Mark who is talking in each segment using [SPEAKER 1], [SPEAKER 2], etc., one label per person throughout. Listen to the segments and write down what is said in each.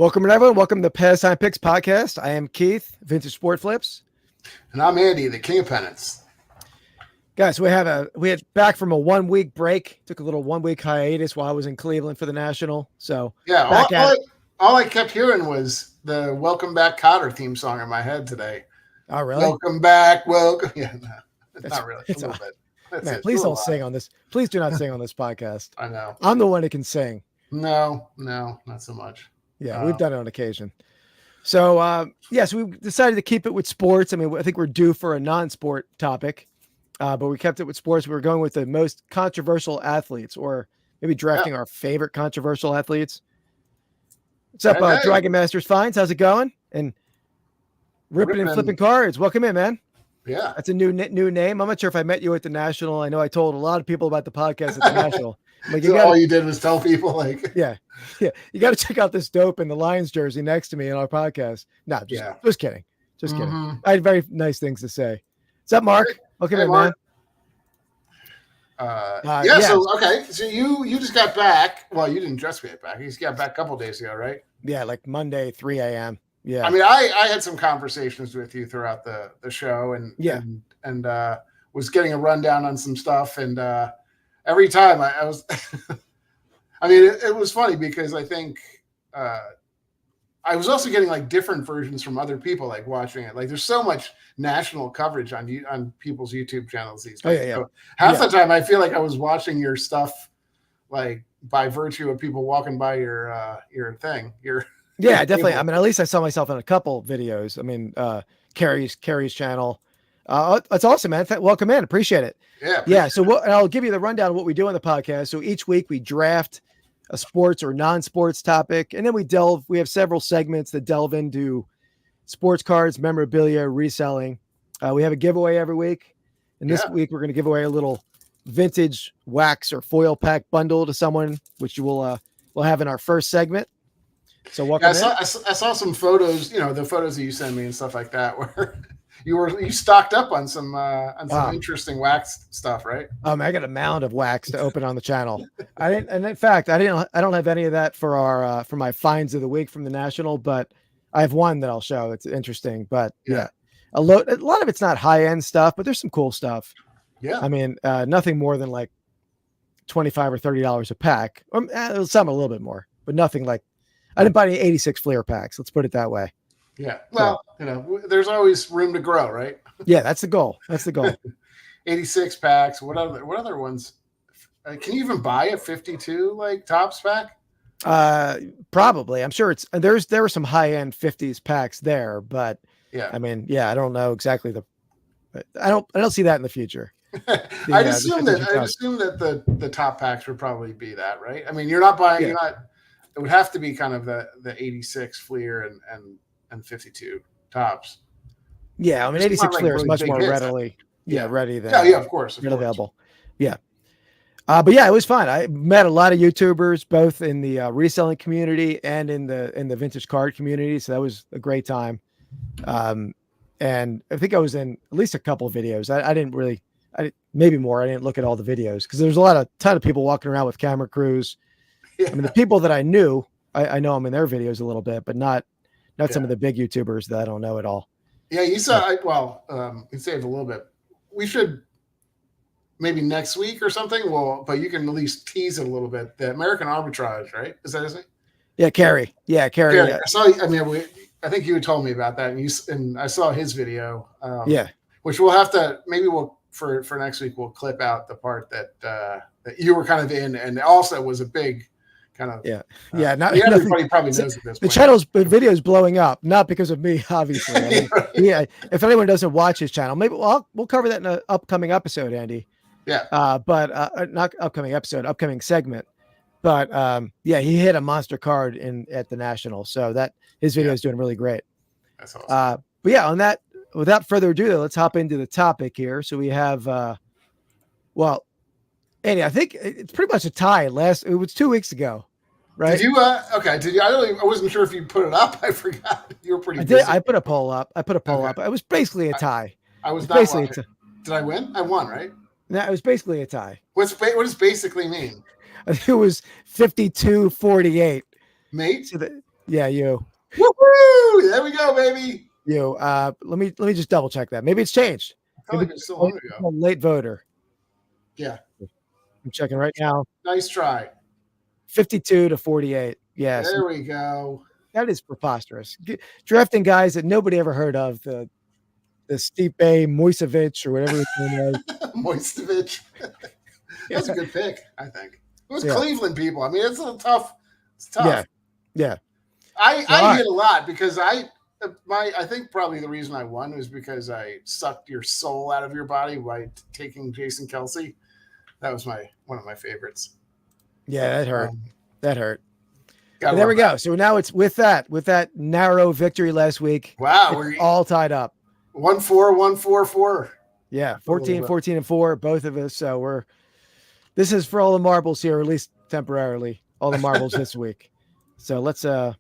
[SPEAKER 1] Welcome, everyone. Welcome to the Pastime Picks Podcast. I am Keith, Vintage Sport Flips.
[SPEAKER 2] And I'm Andy, the King of Pennants.
[SPEAKER 1] Guys, we had back from a 1 week break. Took a little 1 week hiatus while I was in Cleveland for the National. So
[SPEAKER 2] yeah, all I kept hearing was the Welcome Back Cotter theme song in my head today.
[SPEAKER 1] Oh, really?
[SPEAKER 2] Welcome back, welcome. Yeah, no, it's not really. It's a little bit.
[SPEAKER 1] Man, please don't sing on this. Please do not sing on this podcast.
[SPEAKER 2] I know.
[SPEAKER 1] I'm the one that can sing.
[SPEAKER 2] No, not so much.
[SPEAKER 1] Yeah, we've done it on occasion. So, so we decided to keep it with sports. I mean, I think we're due for a non-sport topic, but we kept it with sports. We were going with the most controversial athletes, or maybe drafting our favorite controversial athletes. What's up, Dragon Masters Finds? How's it going? And ripping and flipping cards. Welcome in, man.
[SPEAKER 2] Yeah,
[SPEAKER 1] that's a new name. I'm not sure if I met you at the National. I know I told a lot of people about the podcast at the National. Like,
[SPEAKER 2] all you did was tell people, like,
[SPEAKER 1] yeah, you got to check out this dope in the Lions jersey next to me in our podcast. No, just kidding. Kidding. I had very nice things to say. What's up, Mark? Welcome in,
[SPEAKER 2] Mark.
[SPEAKER 1] man.
[SPEAKER 2] So you just got back. Well, you didn't just get back. You just got back a couple of days ago, right?
[SPEAKER 1] Yeah, like Monday, 3 a.m. Yeah.
[SPEAKER 2] I mean, I had some conversations with you throughout the show, and was getting a rundown on some stuff, and every time I was, I mean, it was funny because I think I was also getting like different versions from other people, like watching it. Like, there's so much national coverage on people's YouTube channels these days.
[SPEAKER 1] Oh, yeah.
[SPEAKER 2] So half the time, I feel like I was watching your stuff, like by virtue of people walking by your thing.
[SPEAKER 1] Yeah, definitely. I mean, at least I saw myself in a couple videos. I mean, Carrie's channel. That's awesome, man. Welcome in. Appreciate it.
[SPEAKER 2] Yeah.
[SPEAKER 1] So I'll give you the rundown of what we do on the podcast. So each week we draft a sports or non-sports topic, and then we have several segments that delve into sports cards, memorabilia, reselling. We have a giveaway every week. And this week we're going to give away a little vintage wax or foil pack bundle to someone, which we'll have in our first segment. So welcome in.
[SPEAKER 2] I saw some photos, the photos that you send me and stuff like that, where you stocked up on some interesting wax stuff, right?
[SPEAKER 1] I got a mound of wax to open on the channel. I didn't, and in fact, I don't have any of that for my finds of the week from the National, but I have one that I'll show. That's interesting, but a lot of it's not high end stuff, but there's some cool stuff.
[SPEAKER 2] Yeah,
[SPEAKER 1] I mean, nothing more than like $25 or $30 a pack, or some a little bit more, but nothing like. I didn't buy any 86 Fleer packs. Let's put it that way.
[SPEAKER 2] Yeah. Well, there's always room to grow, right?
[SPEAKER 1] Yeah, that's the goal.
[SPEAKER 2] 86 packs. What other ones? Can you even buy a 52 like tops pack?
[SPEAKER 1] Probably. I'm sure there were some high end 50s packs there, but I mean, I don't know exactly I don't see that in the future.
[SPEAKER 2] I'd assume that the top packs would probably be that, right? I mean, you're not buying. You're not. It would have to be kind of the 86 Fleer and 52 tops.
[SPEAKER 1] Yeah, I mean, 86 Fleer is much more readily ready than
[SPEAKER 2] of course,
[SPEAKER 1] available. Yeah. But it was fun. I met a lot of YouTubers, both in the reselling community and in the vintage card community. So that was a great time. And I think I was in at least a couple of videos. Maybe more. I didn't look at all the videos because there's a ton of people walking around with camera crews. I mean, the people that I knew, I know them in their videos a little bit, but not some of the big YouTubers that I don't know at all.
[SPEAKER 2] Yeah, you saw. You saved a little bit. We should maybe next week or something. But you can at least tease it a little bit. The American Arbitrage, right? Is that his name?
[SPEAKER 1] Yeah, Carrie. Yeah, Carrie. Yeah.
[SPEAKER 2] I think you had told me about that, and I saw his video. Which we'll have to for next week. We'll clip out the part that you were kind of in, and also was a big. Kind of, everybody probably knows at this point.
[SPEAKER 1] The video's blowing up, not because of me, obviously. If anyone doesn't watch his channel, maybe we'll cover that in an upcoming episode, Andy.
[SPEAKER 2] Yeah.
[SPEAKER 1] But not upcoming episode, upcoming segment. But he hit a monster card at the National, so that his video is doing really great.
[SPEAKER 2] That's awesome.
[SPEAKER 1] On that, without further ado, let's hop into the topic here. So we have, Andy, I think it's pretty much a tie. It was 2 weeks ago, right?
[SPEAKER 2] Did you? Did you? I wasn't sure if you put it up. I forgot. You were pretty busy.
[SPEAKER 1] I put a poll up. It was basically a tie.
[SPEAKER 2] I was not watching. Did I win? I won, right?
[SPEAKER 1] No, it was basically a tie.
[SPEAKER 2] What does basically mean?
[SPEAKER 1] I think it was 52-48.
[SPEAKER 2] Mate?
[SPEAKER 1] Yeah, you.
[SPEAKER 2] Woo! There we go, baby.
[SPEAKER 1] You. Let me just double check that. Maybe it's changed.
[SPEAKER 2] I feel
[SPEAKER 1] Maybe
[SPEAKER 2] like it's so long ago.
[SPEAKER 1] late voter.
[SPEAKER 2] Yeah.
[SPEAKER 1] I'm checking right now.
[SPEAKER 2] Nice try.
[SPEAKER 1] 52 to 48. Yes.
[SPEAKER 2] There we go.
[SPEAKER 1] That is preposterous. Drafting guys that nobody ever heard of. The Stipe Moisevic or whatever his name was.
[SPEAKER 2] Moisevic. That's a good pick, I think. It was
[SPEAKER 1] Yeah.
[SPEAKER 2] Cleveland people. I mean, it's a little tough. It's tough.
[SPEAKER 1] Yeah.
[SPEAKER 2] I hit a lot because I think probably the reason I won was because I sucked your soul out of your body by taking Jason Kelsey. That was one of my favorites.
[SPEAKER 1] Yeah, that hurt. That hurt.
[SPEAKER 2] There
[SPEAKER 1] we go. So now it's with that narrow victory last week.
[SPEAKER 2] Wow, we're
[SPEAKER 1] all tied up.
[SPEAKER 2] 1-4, 1-4-4.
[SPEAKER 1] Yeah, 14, 14, and 4, both of us. So this is for all the marbles here, at least temporarily, all the marbles this week. So let's show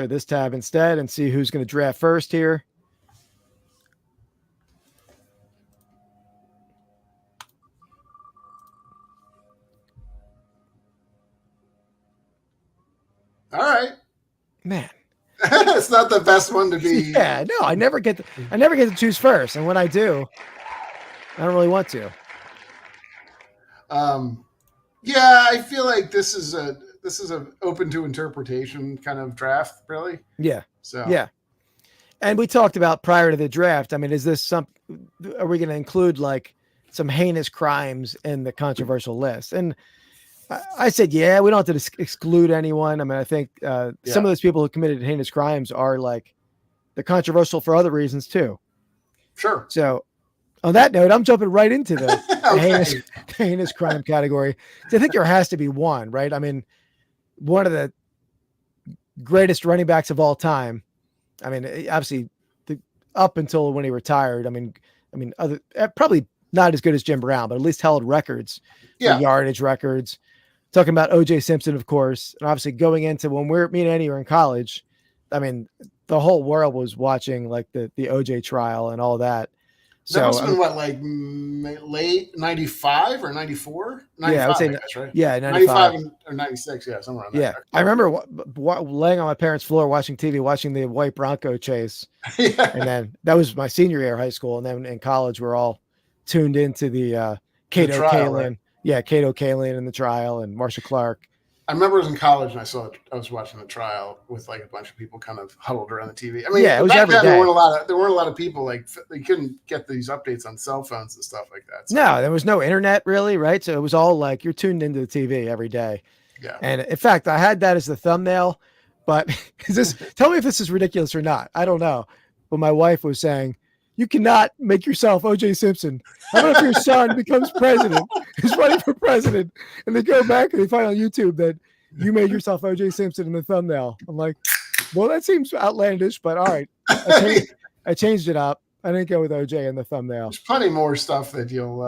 [SPEAKER 1] this tab instead and see who's going to draft first here.
[SPEAKER 2] All right.
[SPEAKER 1] Man.
[SPEAKER 2] It's not the best one to be.
[SPEAKER 1] Yeah, no, I never get to choose first, and when I do, I don't really want to.
[SPEAKER 2] Yeah, I feel like this is a open to interpretation kind of draft, really.
[SPEAKER 1] Yeah.
[SPEAKER 2] So
[SPEAKER 1] yeah, and we talked about prior to the draft. I mean, is this are we going to include like some heinous crimes in the controversial list? And I said, yeah, we don't have to exclude anyone. I mean, I think some of those people who committed heinous crimes are like they're controversial for other reasons too.
[SPEAKER 2] Sure.
[SPEAKER 1] So on that note, I'm jumping right into the heinous crime category. So I think there has to be one, right? I mean, one of the greatest running backs of all time. I mean, obviously up until when he retired, I mean, other probably not as good as Jim Brown, but at least held records, yardage records. Talking about O.J. Simpson, of course, and obviously going into when me and Annie were in college, I mean, the whole world was watching like the O.J. trial and all that.
[SPEAKER 2] So that must have been what, like late 95 or 94? 95,
[SPEAKER 1] yeah, I would say,
[SPEAKER 2] guess, right?
[SPEAKER 1] Yeah, 95
[SPEAKER 2] or 96, yeah, somewhere around
[SPEAKER 1] there. I remember laying on my parents' floor watching TV, watching the white Bronco chase. And then that was my senior year of high school. And then in college, we're all tuned into the Cato Kalin. Right? Yeah, Cato Kalin in the trial and Marcia Clark.
[SPEAKER 2] I remember I was in college and I was watching the trial with like a bunch of people kind of huddled around the TV. I mean,
[SPEAKER 1] yeah, it was every day.
[SPEAKER 2] There weren't a lot of people like they couldn't get these updates on cell phones and stuff like that.
[SPEAKER 1] So. No, there was no internet really, right? So it was all like you're tuned into the TV every day.
[SPEAKER 2] Yeah.
[SPEAKER 1] And in fact, I had that as the thumbnail, but tell me if this is ridiculous or not. I don't know. But my wife was saying, you cannot make yourself O.J. Simpson. How about if your son becomes president? He's running for president. And they go back and they find on YouTube that you made yourself O.J. Simpson in the thumbnail. I'm like, well, that seems outlandish, but all right. I changed it up. I didn't go with O.J. in the thumbnail.
[SPEAKER 2] There's plenty more stuff that you'll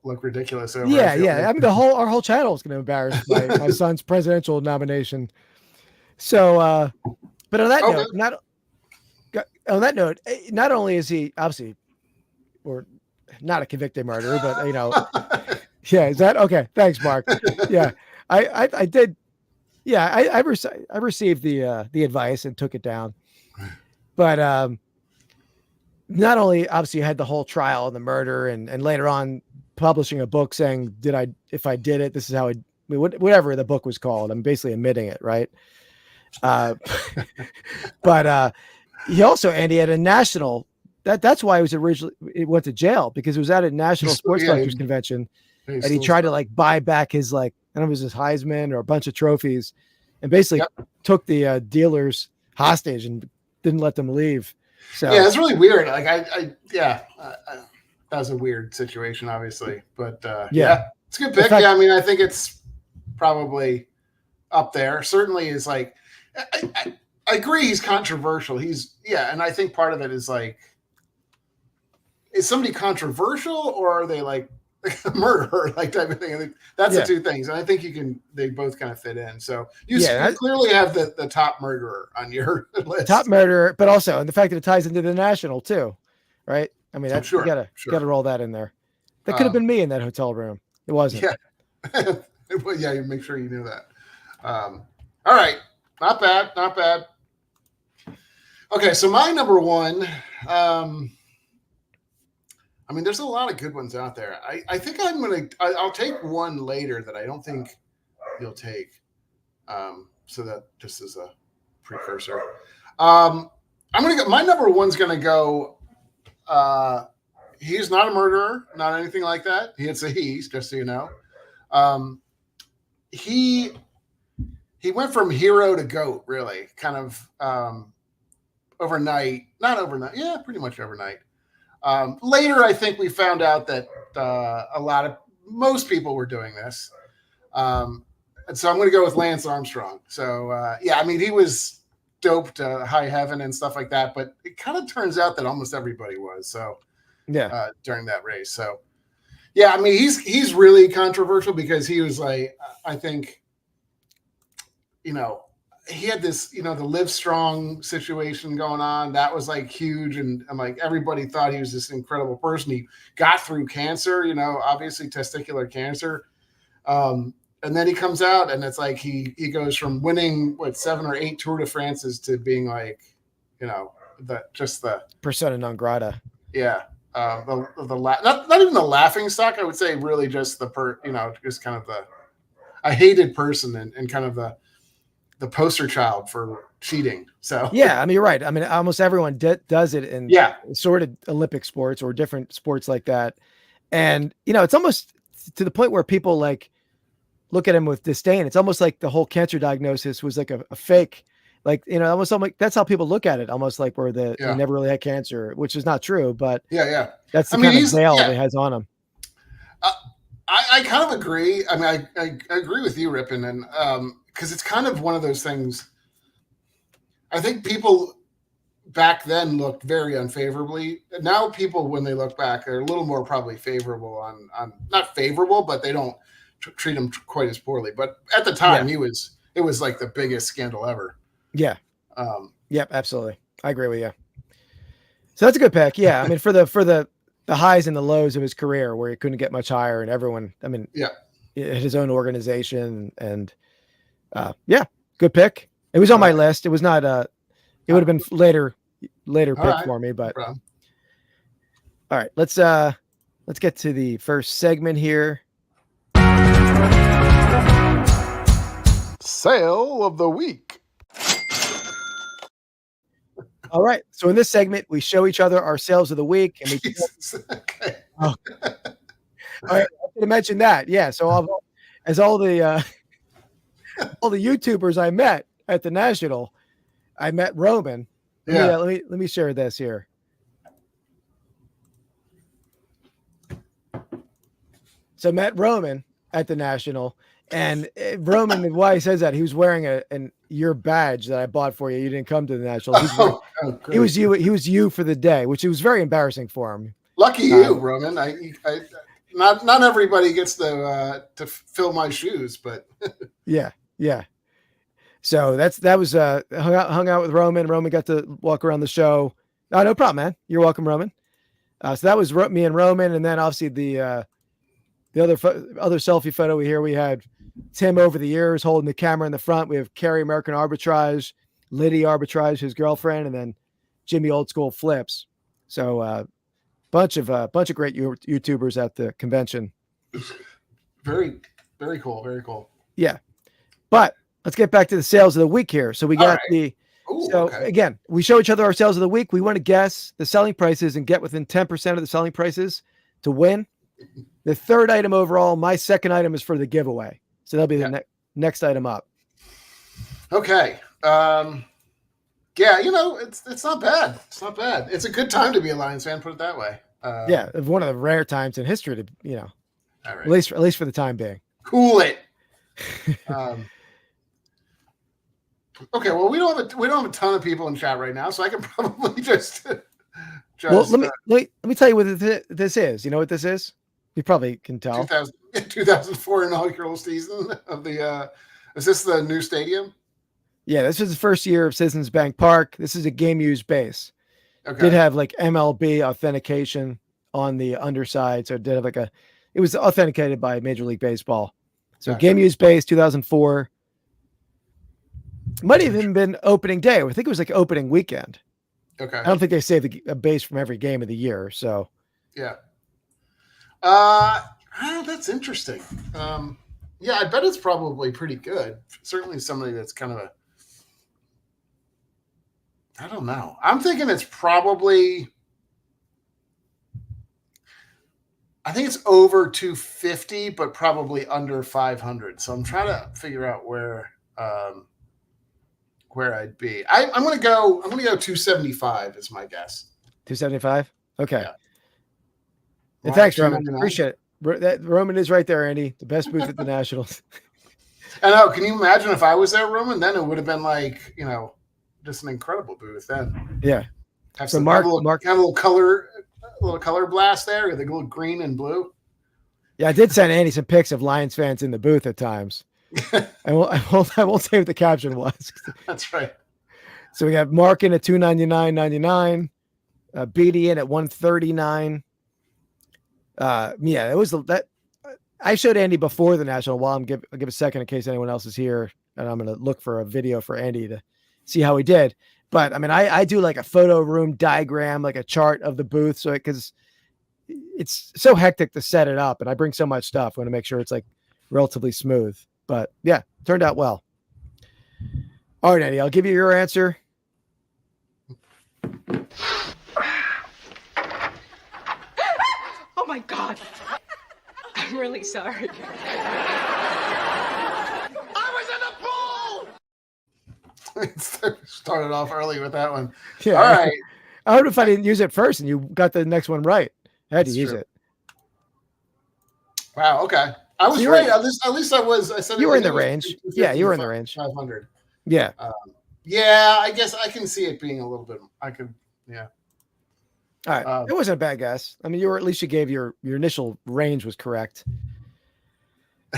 [SPEAKER 2] look ridiculous over.
[SPEAKER 1] Yeah, yeah. I mean, our whole channel is going to embarrass my son's presidential nomination. So, but on that note, not only is he obviously, or not a convicted murderer, but yeah, is that okay? Thanks, Mark. Yeah, I did. Yeah, I received the advice and took it down, but not only obviously you had the whole trial and the murder, and later on publishing a book saying if I did it, this is how whatever the book was called. I'm basically admitting it, right? But he also, Andy, had a national. That's why it went to jail, because it was at a national sports collectors convention, and he tried to like buy back his I don't know if it was his Heisman or a bunch of trophies, and basically took the dealers hostage and didn't let them leave. So
[SPEAKER 2] yeah, it's really weird. Like that was a weird situation, obviously, but it's a good pick. I mean, I think it's probably up there. Certainly is like. I agree he's controversial. And I think part of it is like, is somebody controversial or are they like a murderer, like type of thing? I think that's the two things. And I think they both kind of fit in. So you clearly have the top murderer on your list.
[SPEAKER 1] Top murderer, but also, and the fact that it ties into the national too, right? I mean, that's, you gotta roll that in there. That could have been me in that hotel room. It wasn't.
[SPEAKER 2] Yeah. Well, yeah, you make sure you knew that. All right. Not bad. Not bad. Okay, so my number one, I mean, there's a lot of good ones out there. I think I'll take one later that I don't think you'll take. So that just as a precursor. I'm going to go, my number one's going to go, he's not a murderer, not anything like that. It's a he's, just so you know. He went from hero to GOAT, really, kind of overnight. Not overnight. Yeah, pretty much overnight. Later, I think we found out that most people were doing this. And so I'm going to go with Lance Armstrong. So, yeah, I mean, he was dope to high heaven and stuff like that, but it kind of turns out that almost everybody was. So, yeah, during that race. So, yeah, I mean, he's really controversial because he was like, I think, he had this, the Live Strong situation going on. That was like huge. And like everybody thought he was this incredible person. He got through cancer, obviously testicular cancer. And then he comes out and it's like he goes from winning 7 or 8 Tour de France's to being like, the persona
[SPEAKER 1] non grata.
[SPEAKER 2] Yeah. Not even the laughing stock. I would say really just just kind of a hated person and kind of the poster child for cheating. So
[SPEAKER 1] yeah, I mean, you're right. I mean, almost everyone does it in sort of Olympic sports or different sports like that. And, it's almost to the point where people like look at him with disdain. It's almost like the whole cancer diagnosis was like a fake, like, almost like that's how people look at it. Almost like where they never really had cancer, which is not true, but that's the kind of veil that he has on him.
[SPEAKER 2] I kind of agree. I mean, I agree with you, Rippin, and because it's kind of one of those things. I think people back then looked very unfavorably. Now people, when they look back, are a little more probably favorable on not favorable, but they don't treat him quite as poorly. But at the time, it was like the biggest scandal ever.
[SPEAKER 1] Yeah. Yep, absolutely. I agree with you. So that's a good pick. Yeah, I mean, for the highs and the lows of his career where he couldn't get much higher and everyone, I mean, his own organization and good pick. It was on my list. It was not it would have been later pick for me, but all right, let's get to the first segment here.
[SPEAKER 2] Sale of the week.
[SPEAKER 1] All right. So in this segment, we show each other our sales of the week. And we
[SPEAKER 2] okay.
[SPEAKER 1] All right. I should have mentioned that. Yeah. So all the YouTubers I met at the National, I met Roman. Let me share this here. So I met Roman at the National. And Roman, why he says that, he was wearing your badge that I bought for you. You didn't come to the National. He was you for the day, which was very embarrassing for him.
[SPEAKER 2] Lucky you, Roman. Not everybody gets to fill my shoes, but
[SPEAKER 1] yeah. So that was hung out with Roman. Roman got to walk around the show. No problem, man. You're welcome, Roman. So that was me and Roman, and then obviously the other selfie photo we had Tim over the years holding the camera in the front. We have Carrie American Arbitrage, Liddy Arbitrage, his girlfriend, and then Jimmy Old School Flips. So bunch of great YouTubers at the convention.
[SPEAKER 2] Very, very cool. Very cool.
[SPEAKER 1] Yeah. But let's get back to the sales of the week here. So we got again, we show each other our sales of the week. We want to guess the selling prices and get within 10% of the selling prices to win. The third item overall, my second item is for the giveaway. So that'll be the next item up.
[SPEAKER 2] Okay. It's not bad. It's not bad. It's a good time to be a Lions fan, put it that way.
[SPEAKER 1] One of the rare times in history to,
[SPEAKER 2] all right.
[SPEAKER 1] at least for the time being.
[SPEAKER 2] Cool it. Okay, well, we don't have a ton of people in chat right now, so I can probably just
[SPEAKER 1] well, let me tell you what this is. You know what this is? You probably can tell.
[SPEAKER 2] 2004 inaugural season of the. Is this the new stadium?
[SPEAKER 1] Yeah, this is the first year of Citizens Bank Park. This is a game used base.
[SPEAKER 2] Okay.
[SPEAKER 1] Did have like MLB authentication on the underside, so it did have it was authenticated by Major League Baseball. So game used base 2004. Might have even been opening day. I think it was like opening weekend.
[SPEAKER 2] Okay.
[SPEAKER 1] I don't think they save a base from every game of the year. So
[SPEAKER 2] yeah. That's interesting. Yeah, I bet it's probably pretty good. Certainly somebody that's kind of I don't know. I'm thinking it's probably, I think it's over 250, but probably under 500. So I'm trying to figure out where I'd be. I'm going to go 275 is my guess.
[SPEAKER 1] 275. Okay.
[SPEAKER 2] Yeah.
[SPEAKER 1] And thanks, Roman. Appreciate it. That Roman is right there, Andy. The best booth at the Nationals.
[SPEAKER 2] I know. Can you imagine if I was there, Roman? Then it would have been like, just an incredible booth. Then,
[SPEAKER 1] yeah.
[SPEAKER 2] Have a little color blast there, the little green and blue.
[SPEAKER 1] Yeah, I did send Andy some pics of Lions fans in the booth at times. I won't say what the caption was.
[SPEAKER 2] That's right.
[SPEAKER 1] So we got Mark in at $299.99, BD in at $139. Yeah, it was that. I showed Andy before the National. I'll give a second in case anyone else is here, and I'm going to look for a video for Andy to see how he did. But I mean, I do like a photo room diagram, like a chart of the booth. So because it's so hectic to set it up and I bring so much stuff, I want to make sure it's like relatively smooth, but yeah, turned out well. All right, Andy, I'll give you your answer.
[SPEAKER 3] Oh my God. I'm really sorry.
[SPEAKER 2] Started off early with that one.
[SPEAKER 1] Yeah.
[SPEAKER 2] All right.
[SPEAKER 1] I would if I didn't use it first and you got the next one right. I had to use it.
[SPEAKER 2] Wow. Okay. I was right. At least I was. I said
[SPEAKER 1] you were in the range. Yeah, you were in the range.
[SPEAKER 2] 500.
[SPEAKER 1] Yeah.
[SPEAKER 2] Yeah. I guess I can see it being a little bit. Yeah.
[SPEAKER 1] All right. It wasn't a bad guess. I mean, at least you gave your initial range was correct.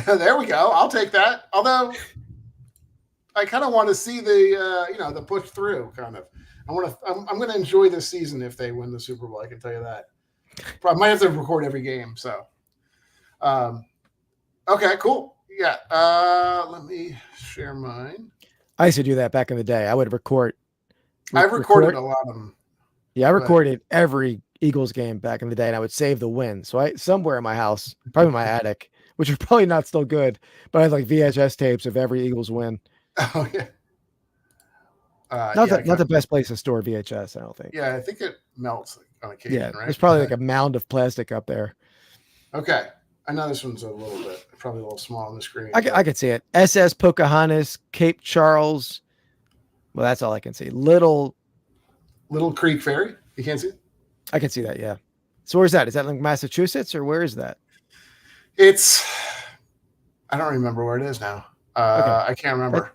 [SPEAKER 2] There we go. I'll take that. Although I kind of want to see the the push through kind of. I'm going to enjoy this season if they win the Super Bowl. I can tell you that. I might have to record every game. So, okay, cool. Yeah. Let me share mine.
[SPEAKER 1] I used to do that back in the day. I would record.
[SPEAKER 2] I've recorded a lot of them.
[SPEAKER 1] Yeah, I recorded every Eagles game back in the day, and I would save the win. So somewhere in my house, probably my attic, which is probably not still good, but I had like VHS tapes of every Eagles win.
[SPEAKER 2] Oh yeah.
[SPEAKER 1] Not the best place to store VHS, I don't think.
[SPEAKER 2] Yeah, I think it melts on occasion, right?
[SPEAKER 1] There's probably like a mound of plastic up there.
[SPEAKER 2] Okay. I know this one's probably a little small on the screen.
[SPEAKER 1] I could see it. SS Pocahontas, Cape Charles. Well, that's all I can see. Little
[SPEAKER 2] Creek Ferry. You can't see it?
[SPEAKER 1] I can see that, yeah. So where's that? Is that like Massachusetts or where is that?
[SPEAKER 2] I don't remember where it is now.
[SPEAKER 1] Okay.
[SPEAKER 2] I can't remember.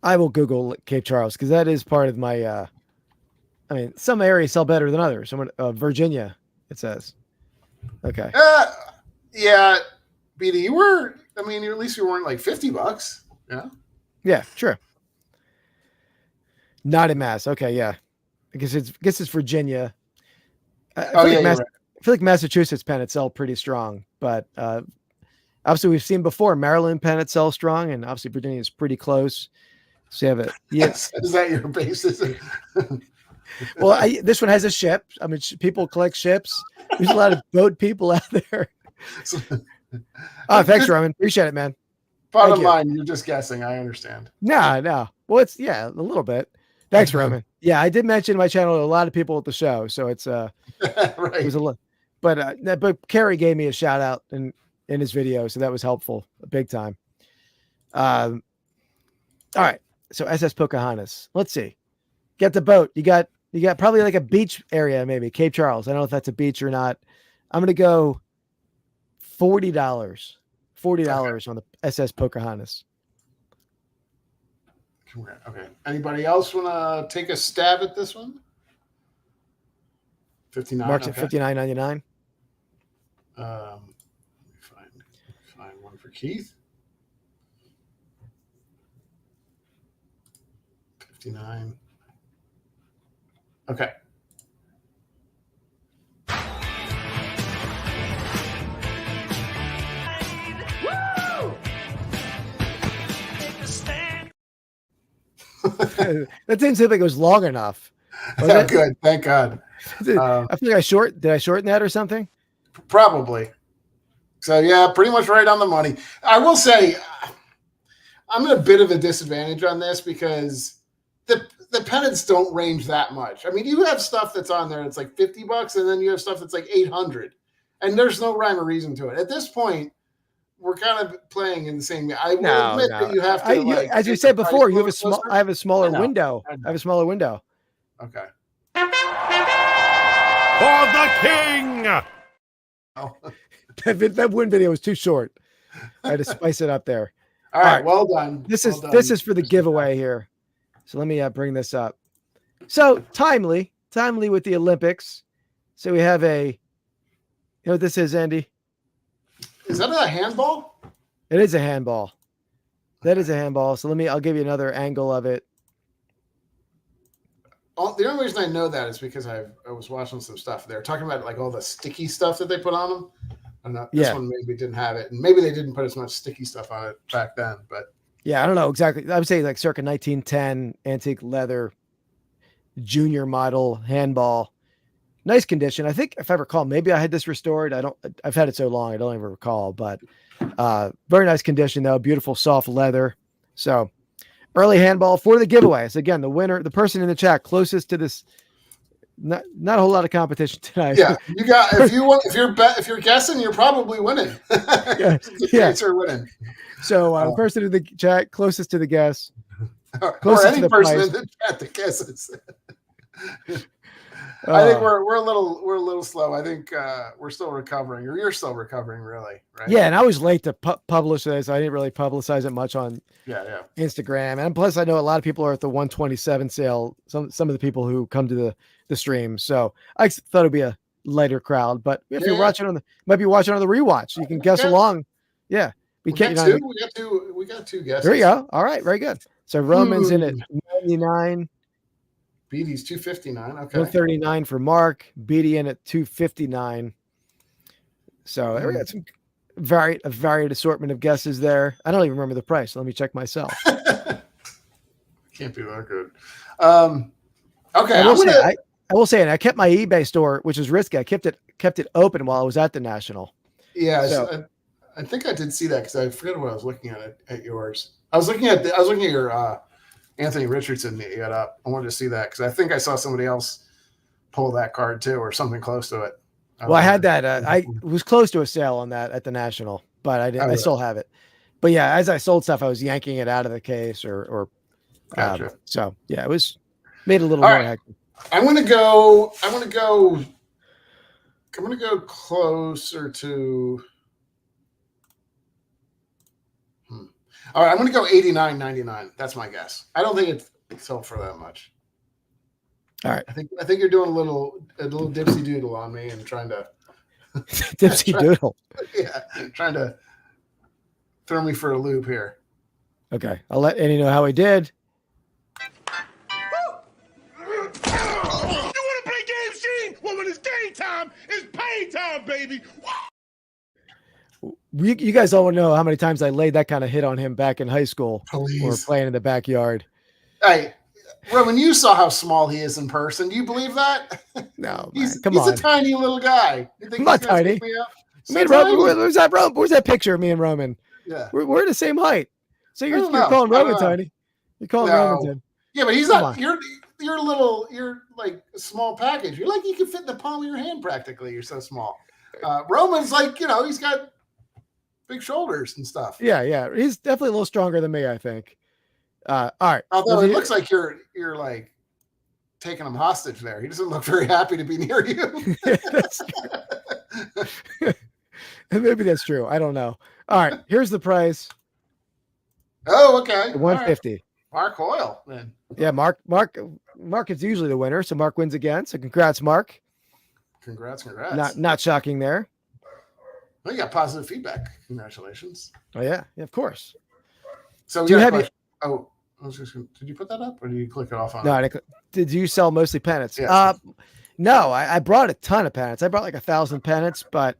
[SPEAKER 1] I will Google Cape Charles because that is part of my. I mean, some areas sell better than others. Virginia, it says. Okay.
[SPEAKER 2] Yeah, BD, at least you weren't like $50. Yeah.
[SPEAKER 1] Yeah, sure. Not in Mass. Okay, yeah. I guess it's Virginia. I feel like Massachusetts pennants sell pretty strong, but obviously we've seen before Maryland pennants sell strong, and obviously Virginia is pretty close. So you have it. Yes.
[SPEAKER 2] Is that your basis?
[SPEAKER 1] Well, this one has a ship. I mean, people collect ships. There's a lot of boat people out there. Oh, thanks, Roman. Appreciate it, man.
[SPEAKER 2] Bottom line, you're just guessing. I understand.
[SPEAKER 1] No. Well, it's a little bit. Thanks, Roman. Yeah, I did mention my channel a lot of people at the show, so it's
[SPEAKER 2] right.
[SPEAKER 1] It was a lot. But Kerry gave me a shout out in his video, so that was helpful, big time. All right. So SS Pocahontas. Let's see. Get the boat. You got probably like a beach area, maybe Cape Charles. I don't know if that's a beach or not. I'm gonna go $40. $40 on the SS Pocahontas.
[SPEAKER 2] Okay. Anybody else want to take a stab at this one? 59.
[SPEAKER 1] Mark's at $59.99.
[SPEAKER 2] Let me find one for Keith. 59. Okay.
[SPEAKER 1] That didn't seem like it was long enough.
[SPEAKER 2] Yeah, good. Thank God.
[SPEAKER 1] I feel like did I shorten that or something?
[SPEAKER 2] Probably. So yeah, pretty much right on the money. I will say I'm at a bit of a disadvantage on this because the pennants don't range that much. I mean, you have stuff that's on there that's like $50, and then you have stuff that's like 800, and there's no rhyme or reason to it. At this point, we're kind of playing in the same. I will admit that you have to.
[SPEAKER 1] As you said before, you have a small. I have a smaller window. I have a smaller window.
[SPEAKER 2] Okay.
[SPEAKER 4] For the king.
[SPEAKER 2] Oh.
[SPEAKER 1] That win video was too short. I had to spice it up there.
[SPEAKER 2] All right, well done.
[SPEAKER 1] This is for the giveaway here. So let me bring this up. So timely with the Olympics. So we have you know what this is, Andy?
[SPEAKER 2] Is that a handball?
[SPEAKER 1] It is a handball. That is a handball. So I'll give you another angle of it.
[SPEAKER 2] The only reason I know that is because I was watching some stuff. They were talking about like all the sticky stuff that they put on them. And this one maybe didn't have it, and maybe they didn't put as much sticky stuff on it back then. But
[SPEAKER 1] yeah, I don't know exactly. I would say like circa 1910 antique leather, junior model handball, nice condition. I think if I recall, maybe I had this restored. I've had it so long I don't even recall. But very nice condition though. Beautiful soft leather. So early handball for the giveaway. So again, the winner, the person in the chat closest to this. Not a whole lot of competition tonight.
[SPEAKER 2] Yeah, you got if you're guessing, you're probably winning.
[SPEAKER 1] Yeah,
[SPEAKER 2] you're winning.
[SPEAKER 1] So the person in the chat closest to the guess,
[SPEAKER 2] or any person in the chat that guesses. I think we're a little slow. I think we're still recovering, or you're still recovering, really, right?
[SPEAKER 1] Yeah, and I was late to publish this. I didn't really publicize it much on Instagram, and plus I know a lot of people are at the 127 sale. Some of the people who come to the stream, so I thought it'd be a lighter crowd. But if you're watching might be watching on the rewatch, you can guess along. Yeah,
[SPEAKER 2] we got two guesses.
[SPEAKER 1] There you go. All right, very good. So Roman's in at 99.
[SPEAKER 2] Beatty's 259. Okay.
[SPEAKER 1] 139 for Mark. Beatty in at 259. So we got some varied assortment of guesses there. I don't even remember the price. Let me check myself.
[SPEAKER 2] Can't be that good. Okay.
[SPEAKER 1] I will say, and I kept my eBay store, which was risky. I kept it open while I was at the National.
[SPEAKER 2] Yeah. So, I think I did see that because I forget what I was looking at yours. I was looking at your Anthony Richardson that you got up. I wanted to see that because I think I saw somebody else pull that card too, or something close to it.
[SPEAKER 1] I had that. I was close to a sale on that at the National, but I didn't. I still have it. But yeah, as I sold stuff, I was yanking it out of the case, or
[SPEAKER 2] gotcha.
[SPEAKER 1] So yeah, it was made a little more hectic.
[SPEAKER 2] I'm gonna go closer to. All right, I'm going to go 89.99. That's my guess. I don't think it sold for that much.
[SPEAKER 1] All right.
[SPEAKER 2] I think you're doing a little dipsy doodle on me and trying to
[SPEAKER 1] dipsy doodle.
[SPEAKER 2] Yeah, trying to throw me for a loop here.
[SPEAKER 1] Okay, I'll let Andy know how he did.
[SPEAKER 4] You want to play games, Gene? Well, when it's game time, it's pay time, baby.
[SPEAKER 1] You guys all know how many times I laid that kind of hit on him back in high school.
[SPEAKER 2] Please.
[SPEAKER 1] Or playing in the backyard.
[SPEAKER 2] Hey, Roman, you saw how small he is in person. Do you believe that?
[SPEAKER 1] No,
[SPEAKER 2] he's
[SPEAKER 1] come on.
[SPEAKER 2] He's a tiny little guy. You think
[SPEAKER 1] I'm not tiny. Where's that picture of me and Roman?
[SPEAKER 2] Yeah,
[SPEAKER 1] we're the same height. So you're calling Roman tiny. You're calling Roman tiny.
[SPEAKER 2] Yeah, but he's not. You're little. You're like a small package. You're like you can fit in the palm of your hand practically. You're so small. Roman's like he's got big shoulders and stuff.
[SPEAKER 1] Yeah. He's definitely a little stronger than me, I think. All right.
[SPEAKER 2] Although it looks like you're like taking him hostage there. He doesn't look very happy to be near you.
[SPEAKER 1] Maybe that's true. I don't know. All right. Here's the price.
[SPEAKER 2] Oh, okay.
[SPEAKER 1] 150.
[SPEAKER 2] Right. Mark Hoyle, then.
[SPEAKER 1] Yeah, Mark is usually the winner, so Mark wins again. So congrats, Mark.
[SPEAKER 2] Congrats.
[SPEAKER 1] Not shocking there.
[SPEAKER 2] Well, you got positive feedback. Congratulations.
[SPEAKER 1] Oh yeah, of course.
[SPEAKER 2] So
[SPEAKER 1] do you have?
[SPEAKER 2] I was just gonna, did you put that up or did you click it off on?
[SPEAKER 1] No, did you sell mostly pennants?
[SPEAKER 2] Yes.
[SPEAKER 1] No, I brought a ton of pennants. I brought like 1,000 pennants, but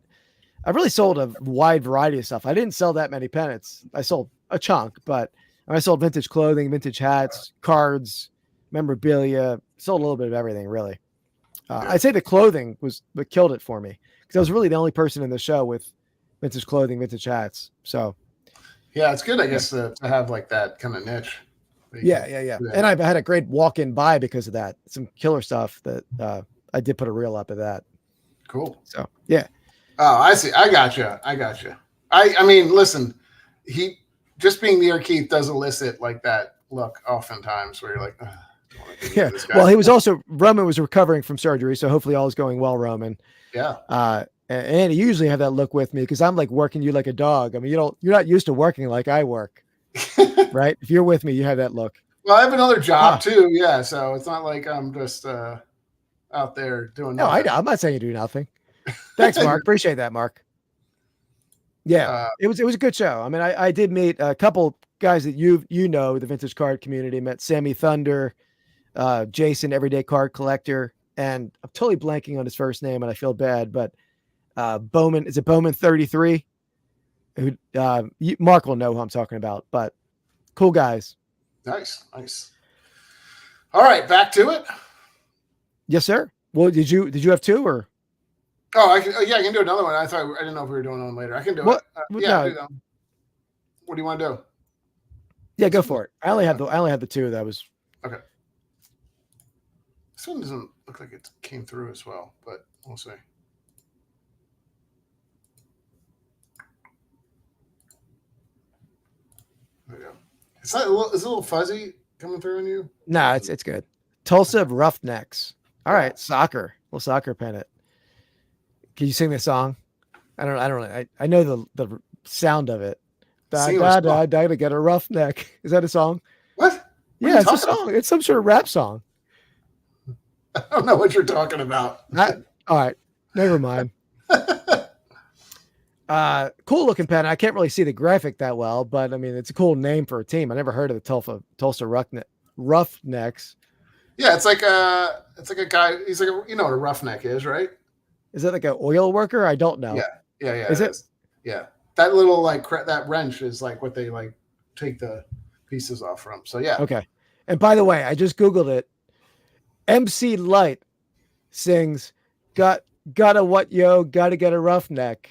[SPEAKER 1] I really sold a wide variety of stuff. I didn't sell that many pennants. I sold a chunk, but I sold vintage clothing, vintage hats, cards, memorabilia, sold a little bit of everything, really. I'd say the clothing was what killed it for me because I was really the only person in the show with vintage clothing, vintage hats. So,
[SPEAKER 2] yeah, it's good, I guess, to have like that kind of niche.
[SPEAKER 1] Yeah. And I've had a great walk-in buy because of that. Some killer stuff that I did put a reel up of that.
[SPEAKER 2] Cool.
[SPEAKER 1] So, yeah.
[SPEAKER 2] Oh, I see. I got you. I mean, listen, he just being near Keith does elicit like that look oftentimes where you're like,
[SPEAKER 1] yeah. Well, he was also Roman was recovering from surgery, so hopefully all is going well, Roman.
[SPEAKER 2] Yeah.
[SPEAKER 1] And you usually have that look with me because I'm like working you like a dog. I mean, you're not used to working like I work, right? If you're with me, you have that look.
[SPEAKER 2] Well, I have another job too. Yeah. So it's not like I'm just out there doing nothing.
[SPEAKER 1] No, I'm not saying you do nothing. Thanks, Mark. Appreciate that, Mark. Yeah, it was a good show. I mean, I did meet a couple guys that you know the vintage card community. Met Sammy Thunder, Jason, Everyday Card Collector, and I'm totally blanking on his first name, and I feel bad. But Bowman, is it Bowman 33? Who Mark will know who I'm talking about. But cool guys.
[SPEAKER 2] Nice. All right, back to it.
[SPEAKER 1] Yes, sir. Well, did you have two or?
[SPEAKER 2] Oh, I can do another one. I didn't know if we were doing one later. I can do it. Yeah. No. What do you want to do?
[SPEAKER 1] Yeah, go for it. I only had the two that was
[SPEAKER 2] okay. This one doesn't look like it came through as well, but we'll see. There we go. Is it a little fuzzy coming through on you?
[SPEAKER 1] No, it's good. Tulsa Roughnecks. All right, soccer. Little soccer pennant. Can you sing this song? I know the sound of it. Da to get a roughneck. Is that a song?
[SPEAKER 2] What?
[SPEAKER 1] Yeah, it's a song. It's some sort of rap song.
[SPEAKER 2] I don't know what you're talking about.
[SPEAKER 1] All right, never mind. Cool looking pen. I can't really see the graphic that well, but I mean, it's a cool name for a team. I never heard of the Tulsa Roughnecks.
[SPEAKER 2] Yeah, it's like a guy. He's like you know what a roughneck is, right?
[SPEAKER 1] Is that like an oil worker? I don't know.
[SPEAKER 2] Yeah.
[SPEAKER 1] Is it?
[SPEAKER 2] Yeah, that little like that wrench is like what they like take the pieces off from. So yeah.
[SPEAKER 1] Okay. And by the way, I just Googled it. MC Light sings gotta get a roughneck.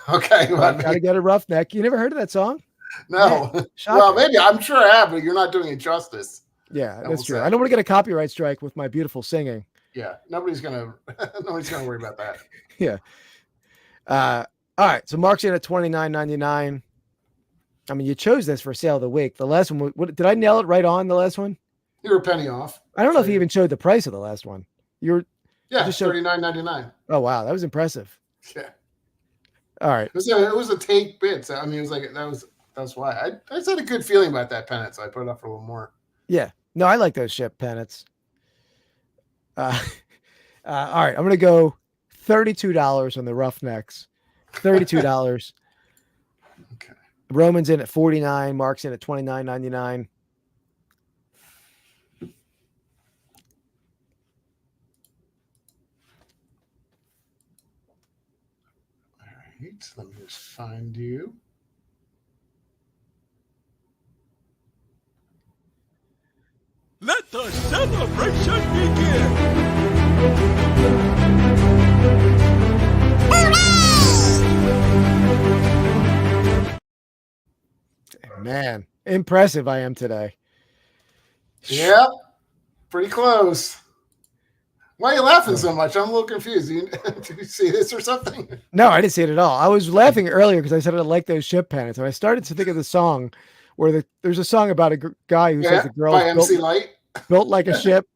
[SPEAKER 2] Okay. Well,
[SPEAKER 1] gotta get a roughneck. You never heard of that song?
[SPEAKER 2] No.
[SPEAKER 1] Man,
[SPEAKER 2] well, maybe I'm sure I have, but you're not doing it justice.
[SPEAKER 1] Yeah, that's true. I don't want to get a copyright strike with my beautiful singing.
[SPEAKER 2] Yeah, nobody's gonna worry about that.
[SPEAKER 1] Yeah. All right. So Mark's in at $29.99. I mean, you chose this for sale of the week. The last one, did I nail it right on the last one?
[SPEAKER 2] You were a penny off.
[SPEAKER 1] I don't know if you even showed the price of the last one.
[SPEAKER 2] Just $39.99.
[SPEAKER 1] Oh wow, that was impressive.
[SPEAKER 2] Yeah.
[SPEAKER 1] All right.
[SPEAKER 2] It was a take bid. So I mean, it was like that's why I just had a good feeling about that pennant, so I put it up for a little more.
[SPEAKER 1] Yeah. No, I like those ship pennants. All right, I'm gonna go $32 on the Roughnecks. $32.
[SPEAKER 2] Okay.
[SPEAKER 1] Roman's in at $49. Mark's in at $29.99.
[SPEAKER 2] All right, let me just find you.
[SPEAKER 4] Let the celebration begin!
[SPEAKER 1] Man, impressive I am today.
[SPEAKER 2] Yeah, pretty close. Why are you laughing so much? I'm a little confused. Did you see this or something?
[SPEAKER 1] No, I didn't see it at all. I was laughing earlier because I said I like those ship pennants, and I started to think of the song where there's a song about a guy who says the girl
[SPEAKER 2] by MC Light
[SPEAKER 1] built like a ship.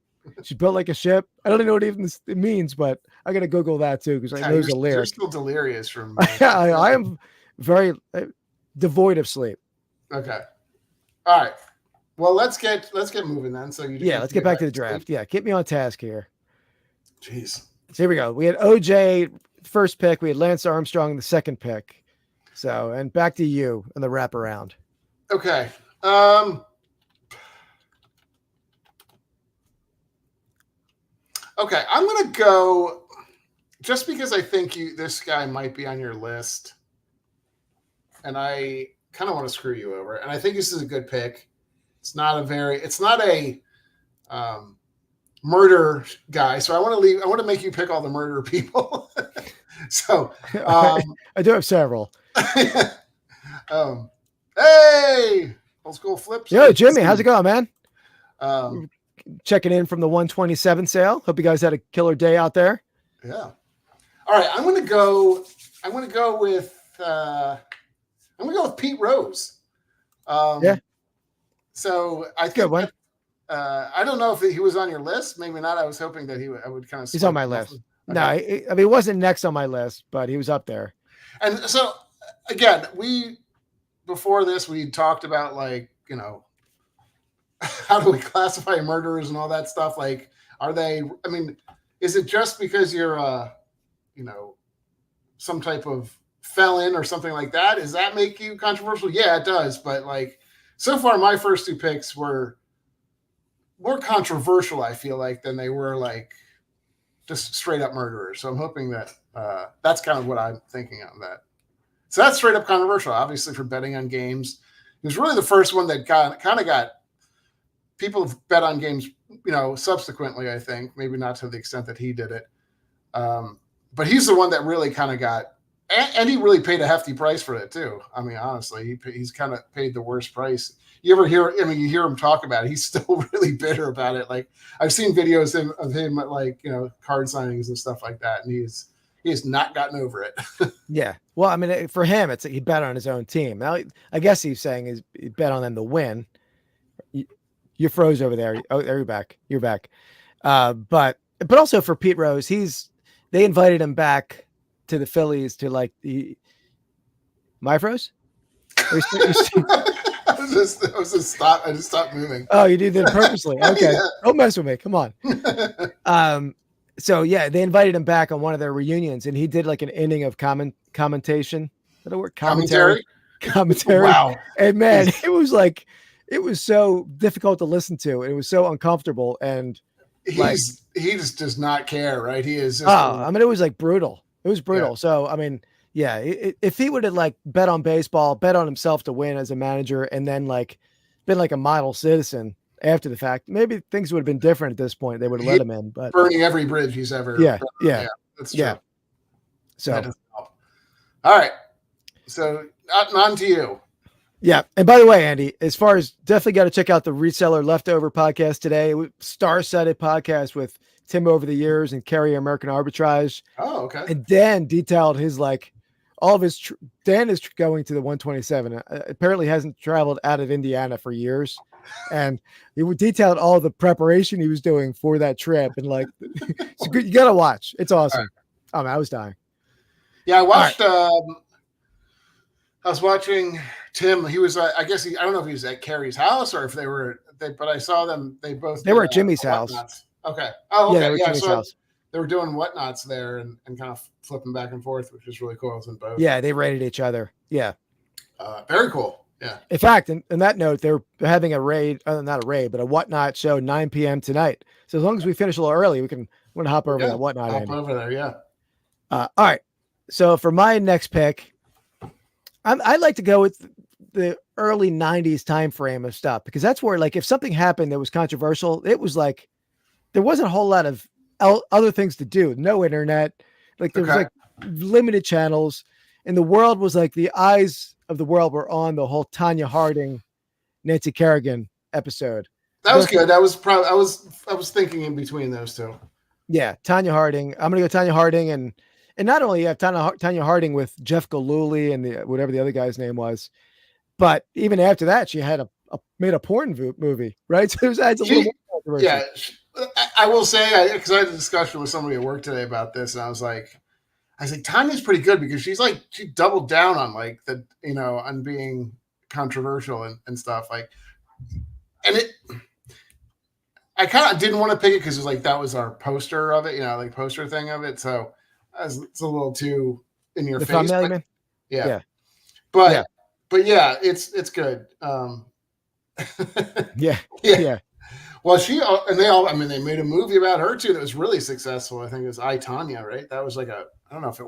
[SPEAKER 1] She's built like a ship. I don't even know what even it means, but I got to Google that too because I know the lyric.
[SPEAKER 2] You're still delirious from.
[SPEAKER 1] I am very devoid of sleep.
[SPEAKER 2] Okay. All right. Well, let's get moving then. So
[SPEAKER 1] let's get back to the draft. Yeah, keep me on task here.
[SPEAKER 2] Jeez.
[SPEAKER 1] So here we go. We had OJ first pick. We had Lance Armstrong the second pick. So and back to you in the wraparound.
[SPEAKER 2] Okay. Okay, I'm gonna go just because I think this guy might be on your list, and I kind of want to screw you over. And I think this is a good pick. It's not a murder guy. So I want to make you pick all the murder people. So
[SPEAKER 1] I do have several.
[SPEAKER 2] Hey, old school flips.
[SPEAKER 1] Yo, Jimmy, how's it going, man?
[SPEAKER 2] Um,
[SPEAKER 1] Checking in from the 127 sale. Hope you guys had a killer day out there.
[SPEAKER 2] Yeah. All right, I'm gonna go with Pete Rose.
[SPEAKER 1] Yeah.
[SPEAKER 2] So I think
[SPEAKER 1] Good one.
[SPEAKER 2] I don't know if he was on your list. Maybe not. I was hoping that I would kind of.
[SPEAKER 1] He's on my list.
[SPEAKER 2] Okay.
[SPEAKER 1] No, I mean, he wasn't next on my list, but he was up there.
[SPEAKER 2] And so again, before this we talked about, like, you know, how do we classify murderers and all that stuff? Like, is it just because you're you know, some type of felon or something like that? Does that make you controversial? Yeah, it does. But like, so far my first two picks were more controversial, I feel like, than they were like just straight up murderers. So I'm hoping that that's kind of what I'm thinking on that. So that's straight up controversial, obviously, for betting on games. He was really the first one that kind of got people have bet on games, you know, subsequently, I think, maybe not to the extent that he did it. But he's the one that really kind of got, and he really paid a hefty price for it too. I mean, honestly, he's kind of paid the worst price. You hear him talk about it. He's still really bitter about it. Like, I've seen videos of him at, like, you know, card signings and stuff like that. And he has not gotten over it.
[SPEAKER 1] Yeah. Well, I mean, for him, it's he bet on his own team. Now, I guess he's saying he bet on them to win. You froze over there. Oh, there you're back. You're back. But also for Pete Rose, they invited him back to the Phillies to, like, my froze.
[SPEAKER 2] I just stopped moving.
[SPEAKER 1] Oh, you did that purposely. Okay.
[SPEAKER 2] Yeah.
[SPEAKER 1] Don't mess with me. Come on. So yeah, they invited him back on one of their reunions, and he did like an inning of commentation. Is that a word? Commentary.
[SPEAKER 2] Wow.
[SPEAKER 1] And man, it was so difficult to listen to. It was so uncomfortable, and
[SPEAKER 2] he just does not care, right? He is.
[SPEAKER 1] I mean, it was like brutal. It was brutal.
[SPEAKER 2] Yeah.
[SPEAKER 1] So I mean, yeah, if he would have like bet on baseball, bet on himself to win as a manager, and then like been like a model citizen after the fact, maybe things would have been different at this point. They would have let him in, but
[SPEAKER 2] burning every bridge he's ever.
[SPEAKER 1] Yeah.
[SPEAKER 2] That's true.
[SPEAKER 1] Yeah. So,
[SPEAKER 2] that doesn't help. All right. So on to you.
[SPEAKER 1] Yeah. And by the way, Andy, as far as definitely got to check out the Reseller Leftover podcast today, star-studded podcast with Tim over the years and Carry American Arbitrage.
[SPEAKER 2] Oh, okay.
[SPEAKER 1] And Dan detailed his, like, all of his, Dan is going to the 127. Apparently hasn't traveled out of Indiana for years. And he detailed all the preparation he was doing for that trip. And like, it's good, you got to watch. It's awesome. Right. Oh, man, I was dying.
[SPEAKER 2] Yeah. I watched, I was watching Tim. He was, I guess I don't know if he was at Carrie's house or if but I saw them. They were
[SPEAKER 1] at Jimmy's house.
[SPEAKER 2] Okay. Oh, okay.
[SPEAKER 1] Yeah, they were at Jimmy's house.
[SPEAKER 2] They were doing whatnots there and kind of flipping back and forth, which is really cool. I was in both.
[SPEAKER 1] Yeah, they rated each other. Yeah.
[SPEAKER 2] Very cool. Yeah.
[SPEAKER 1] In fact, in that note, they're having a raid, not a raid, but a whatnot show 9 p.m. tonight. So as long as we finish a little early, we're going to hop over that whatnot.
[SPEAKER 2] Hop over there, yeah.
[SPEAKER 1] All right. So for my next pick, I'd like to go with the early 90s time frame of stuff, because that's where, like, if something happened that was controversial, it was like there wasn't a whole lot of other things to do. No internet. Like, there was like limited channels, and the world was like, the eyes of the world were on the whole Tanya Harding, Nancy Kerrigan episode.
[SPEAKER 2] That was good. That was probably, I was thinking in between those two.
[SPEAKER 1] Yeah. Tanya Harding. I'm going to go Tanya Harding. And not only you have Tanya Harding with Jeff Galooly and whatever the other guy's name was, but even after that, she had made a porn movie, right? So there's adds a little more controversy.
[SPEAKER 2] Yeah. I will say, because I had a discussion with somebody at work today about this, and I was like, Tanya's pretty good, because she doubled down on, like, the, you know, on being controversial and stuff, like, and I kind of didn't want to pick it because it was like, that was our poster of it, you know, like poster thing of it. So it's a little too in your face.
[SPEAKER 1] Thumbnail, man?
[SPEAKER 2] Yeah. But yeah, it's good.
[SPEAKER 1] Yeah.
[SPEAKER 2] Well, they made a movie about her too that was really successful. I think it was I, Tonya, right? That was like I don't know if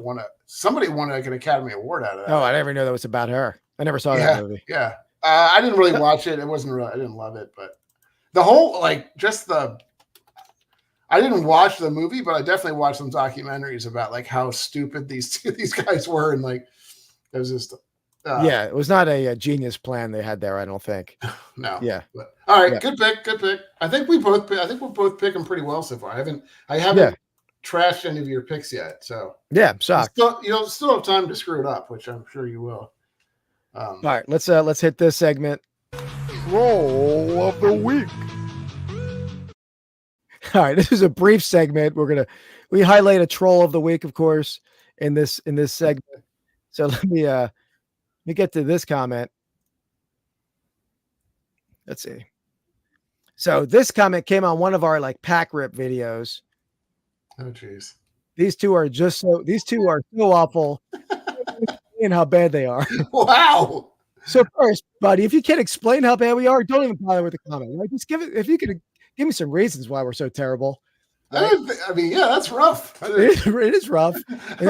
[SPEAKER 2] somebody won like an Academy Award out of that.
[SPEAKER 1] Oh, I never knew that was about her. I never saw that movie.
[SPEAKER 2] Yeah. I didn't really watch it. I didn't love it, but the whole, like, I didn't watch the movie, but I definitely watched some documentaries about like how stupid these guys were. And like, it was just,
[SPEAKER 1] it was not a genius plan they had there. I don't think.
[SPEAKER 2] No.
[SPEAKER 1] Yeah.
[SPEAKER 2] But, all right. Yeah. Good pick. I think we're both picking pretty well so far. I haven't trashed any of your picks yet. So
[SPEAKER 1] yeah, I'm shocked.
[SPEAKER 2] You still have time to screw it up, which I'm sure you will.
[SPEAKER 1] All right, let's hit this segment. Troll of the week. All right, this is a brief segment. We highlight a troll of the week, of course, in this segment. So let me get to this comment. Let's see. So this comment came on one of our like pack rip videos.
[SPEAKER 2] Oh jeez.
[SPEAKER 1] These two are so awful. And how bad they are.
[SPEAKER 2] Wow.
[SPEAKER 1] So first, buddy, if you can't explain how bad we are, don't even bother with the comment. Like, just if you could give me some reasons why we're so terrible.
[SPEAKER 2] Right? I mean, yeah, that's rough.
[SPEAKER 1] It is rough. And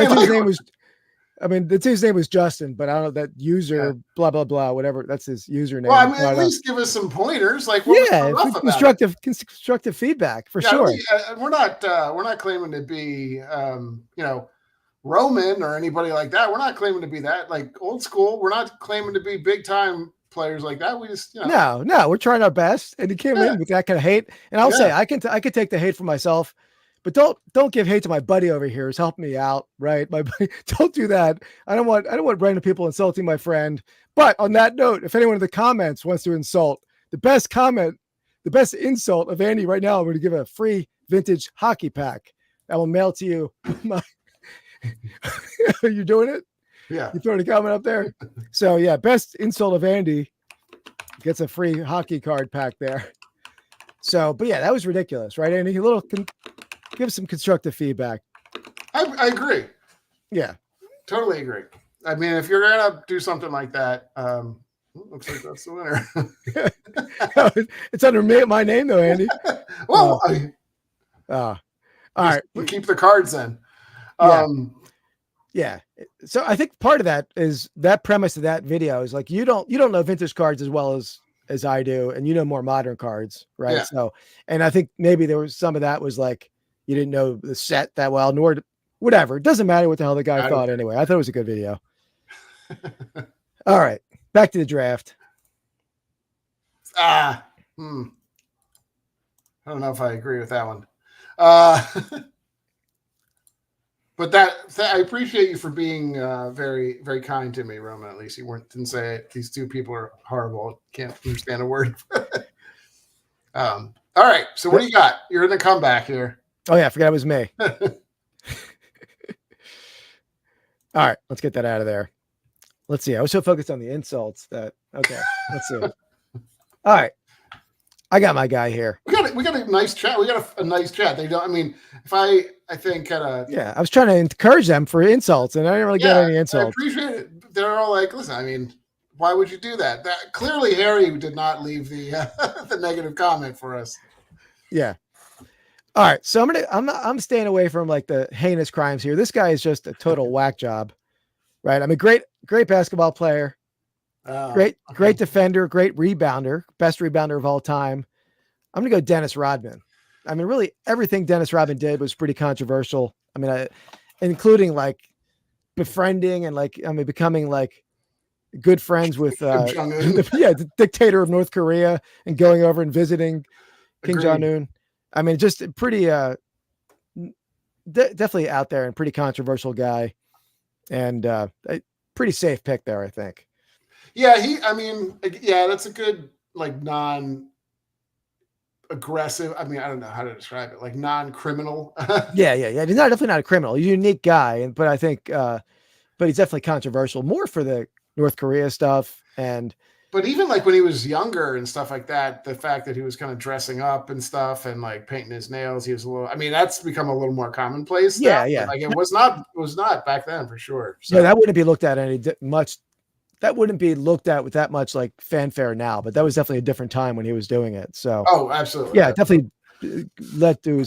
[SPEAKER 1] the dude's name was Justin, but I don't know that user, blah, blah, blah, whatever. That's his username.
[SPEAKER 2] Well, I mean, at least give us some pointers. Like, what was so rough about it?
[SPEAKER 1] Constructive feedback for sure.
[SPEAKER 2] We're not claiming to be, Roman or anybody like that. We're not claiming to be that, like, old school. We're not claiming to be big time players like that. We just,
[SPEAKER 1] No, we're trying our best. And he came in with that kind of hate. And I'll say I can take the hate for myself, but don't give hate to my buddy over here who's helping me out, right? My buddy, don't do that. I don't want random people insulting my friend. But on that note, if anyone in the comments wants to insult, the best insult of Andy right now, I'm going to give a free vintage hockey pack that will mail to you. You doing it?
[SPEAKER 2] Yeah.
[SPEAKER 1] You throwing a comment up there? So yeah, best insult of Andy gets a free hockey card pack there. So, but yeah, that was ridiculous, right, Andy? Give some constructive feedback.
[SPEAKER 2] I agree.
[SPEAKER 1] Yeah. Totally
[SPEAKER 2] agree. I mean, if you're gonna do something like that, looks like that's the winner.
[SPEAKER 1] It's under my name though, Andy.
[SPEAKER 2] Well,
[SPEAKER 1] all right.
[SPEAKER 2] We'll keep the cards then.
[SPEAKER 1] Yeah. So I think part of that is that premise of that video is like, you don't know vintage cards as well as I do. And you know more modern cards. Right. Yeah. So, and I think maybe there was some of that was like, you didn't know the set that well, nor whatever. It doesn't matter what the hell the guy thought anyway. I thought it was a good video. All right. Back to the draft.
[SPEAKER 2] I don't know if I agree with that one. But I appreciate you for being very, very kind to me, Roman. At least you didn't say it. These two people are horrible. Can't understand a word. All right. So what do you got? You're in the comeback here.
[SPEAKER 1] Oh yeah, I forgot it was me. All right, let's get that out of there. Let's see. I was so focused on the insults that let's see. All right. I got my guy here.
[SPEAKER 2] We got a nice chat. We got a nice chat. They don't. I mean, if I think
[SPEAKER 1] I was trying to encourage them for insults, and I didn't really get any insults.
[SPEAKER 2] I appreciate it. They're all like, listen. I mean, why would you do that? That clearly Harry did not leave the the negative comment for us.
[SPEAKER 1] Yeah. All right. So I'm staying away from like the heinous crimes here. This guy is just a total whack job, right? I mean, great basketball player. Great defender, great rebounder, best rebounder of all time. I'm going to go Dennis Rodman. I mean, really everything Dennis Rodman did was pretty controversial. I mean, including like befriending and becoming like good friends with the dictator of North Korea and going over and visiting Kim Jong-un. I mean, just pretty definitely out there and pretty controversial guy, and a pretty safe pick there, I think.
[SPEAKER 2] Yeah, that's a good, like, non-aggressive. I mean, I don't know how to describe it, like non-criminal.
[SPEAKER 1] Yeah. He's definitely not a criminal. He's a unique guy, but I think, but he's definitely controversial more for the North Korea stuff.
[SPEAKER 2] But even like when he was younger and stuff like that, the fact that he was kind of dressing up and stuff and like painting his nails, he was that's become a little more commonplace.
[SPEAKER 1] Yeah.
[SPEAKER 2] Like it was not back then for sure. So.
[SPEAKER 1] Yeah, that wouldn't be looked at that wouldn't be looked at with that much like fanfare now, but that was definitely a different time when he was doing it. So,
[SPEAKER 2] absolutely.
[SPEAKER 1] Yeah, definitely led to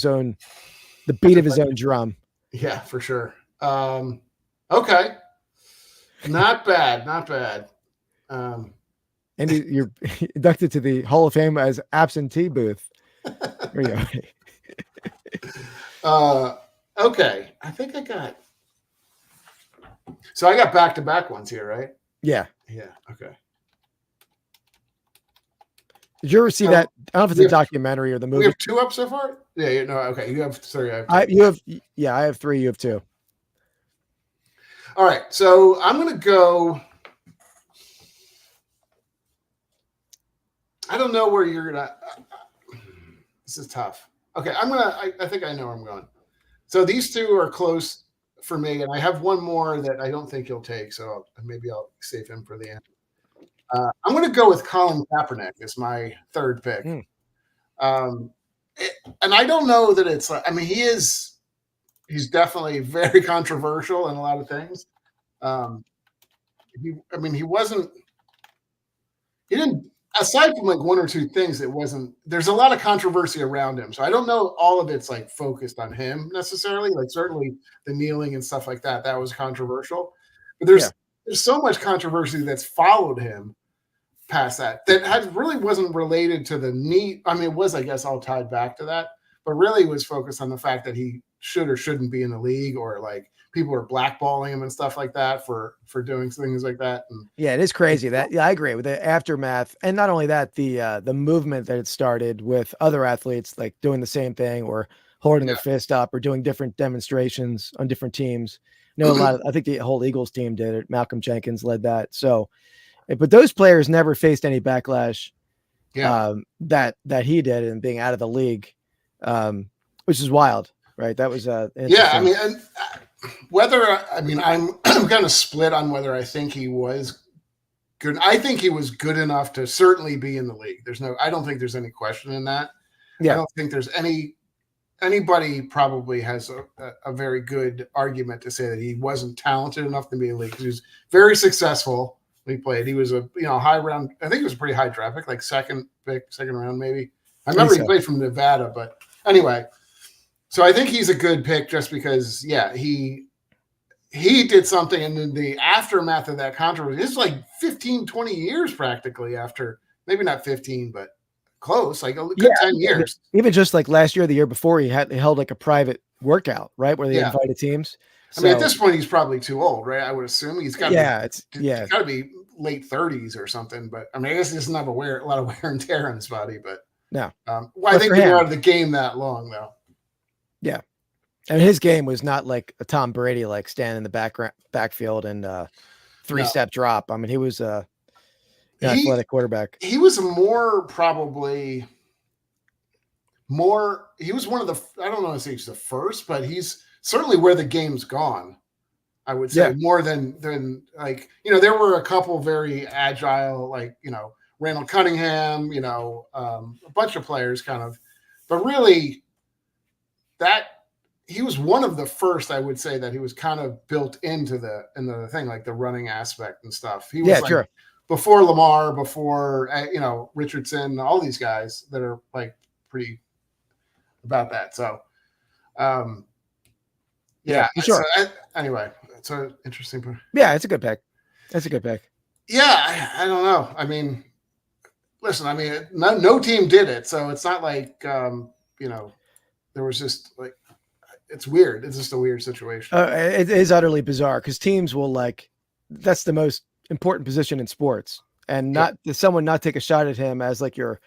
[SPEAKER 1] the beat of his own drum.
[SPEAKER 2] Yeah, for sure. Okay. Not bad.
[SPEAKER 1] And you're inducted to the Hall of Fame as absentee booth. There you
[SPEAKER 2] go. Okay. I think I got. So I got back-to-back ones here, right?
[SPEAKER 1] Yeah.
[SPEAKER 2] Yeah. Okay.
[SPEAKER 1] Did you ever see that? I don't know if it's a documentary or the movie.
[SPEAKER 2] We have 2 up so far? Yeah. No. Okay. You have 3.
[SPEAKER 1] I have 3. You have 2.
[SPEAKER 2] All right. So I'm going to go. I don't know where you're going to. This is tough. Okay. I think I know where I'm going. So these 2 are close for me. And I have one more that I don't think you'll take. So maybe I'll save him for the end. I'm going to go with Colin Kaepernick as my 3rd pick. And I don't know that it's like, I mean, he's definitely very controversial in a lot of things. He didn't, aside from like 1 or 2 things, there's a lot of controversy around him. So I don't know all of it's like focused on him necessarily. Like certainly the kneeling and stuff like that was controversial, but there's so much controversy that's followed him past that really wasn't related to the knee. I mean, it was, I guess, all tied back to that, but really was focused on the fact that he should or shouldn't be in the league, or like people are blackballing him and stuff like that for doing things like that. And
[SPEAKER 1] yeah, it is crazy that, I agree with the aftermath. And not only that, the movement that it started with other athletes, like doing the same thing or holding their fist up or doing different demonstrations on different teams. A lot of, I think the whole Eagles team did it. Malcolm Jenkins led that. So, but those players never faced any backlash that he did and being out of the league, which is wild, right? That was
[SPEAKER 2] I mean, and I'm kind of split on whether I think he was good. I think he was good enough to certainly be in the league. I don't think there's any question in that. I don't think there's anybody probably has a very good argument to say that he wasn't talented enough to be in the league, because he was very successful. He played. He was a high round. I think it was a pretty high draft pick, like second round maybe. I remember he played from Nevada, but anyway. So I think he's a good pick just because he did something, and then the aftermath of that controversy. It's like 15, 20 years practically after. Maybe not 15, but close. Like a good 10 years. Even
[SPEAKER 1] just like last year, the year before, he held like a private workout, right, where they invited teams.
[SPEAKER 2] I mean, at this point, he's probably too old, right? I would assume he's got
[SPEAKER 1] to
[SPEAKER 2] got to be late 30s or something. But I mean, I guess he doesn't have a lot of wear and tear on his body. But
[SPEAKER 1] no,
[SPEAKER 2] I think when you're out of the game that long, though. Yeah,
[SPEAKER 1] and his game was not like a Tom Brady, like standing in the backfield and 3-step drop. I mean, he was an athletic quarterback.
[SPEAKER 2] He was probably more. He was one of the. I don't know if he's the first, but he's certainly where the game's gone, I would say, more than like, there were a couple very agile, like, Randall Cunningham, a bunch of players kind of, but really he was one of the first, I would say, that he was kind of built into the thing, like the running aspect and stuff. He was before Lamar, before, Richardson, all these guys that are like pretty about that. So, yeah, sure. So anyway, it's an interesting point.
[SPEAKER 1] Yeah, it's a good pick. That's a good pick.
[SPEAKER 2] Yeah, I don't know. I mean, listen, no team did it, so it's not like there was just like, it's weird. It's just a weird situation.
[SPEAKER 1] It is utterly bizarre because teams will that's the most important position in sports, and someone not take a shot at him as like your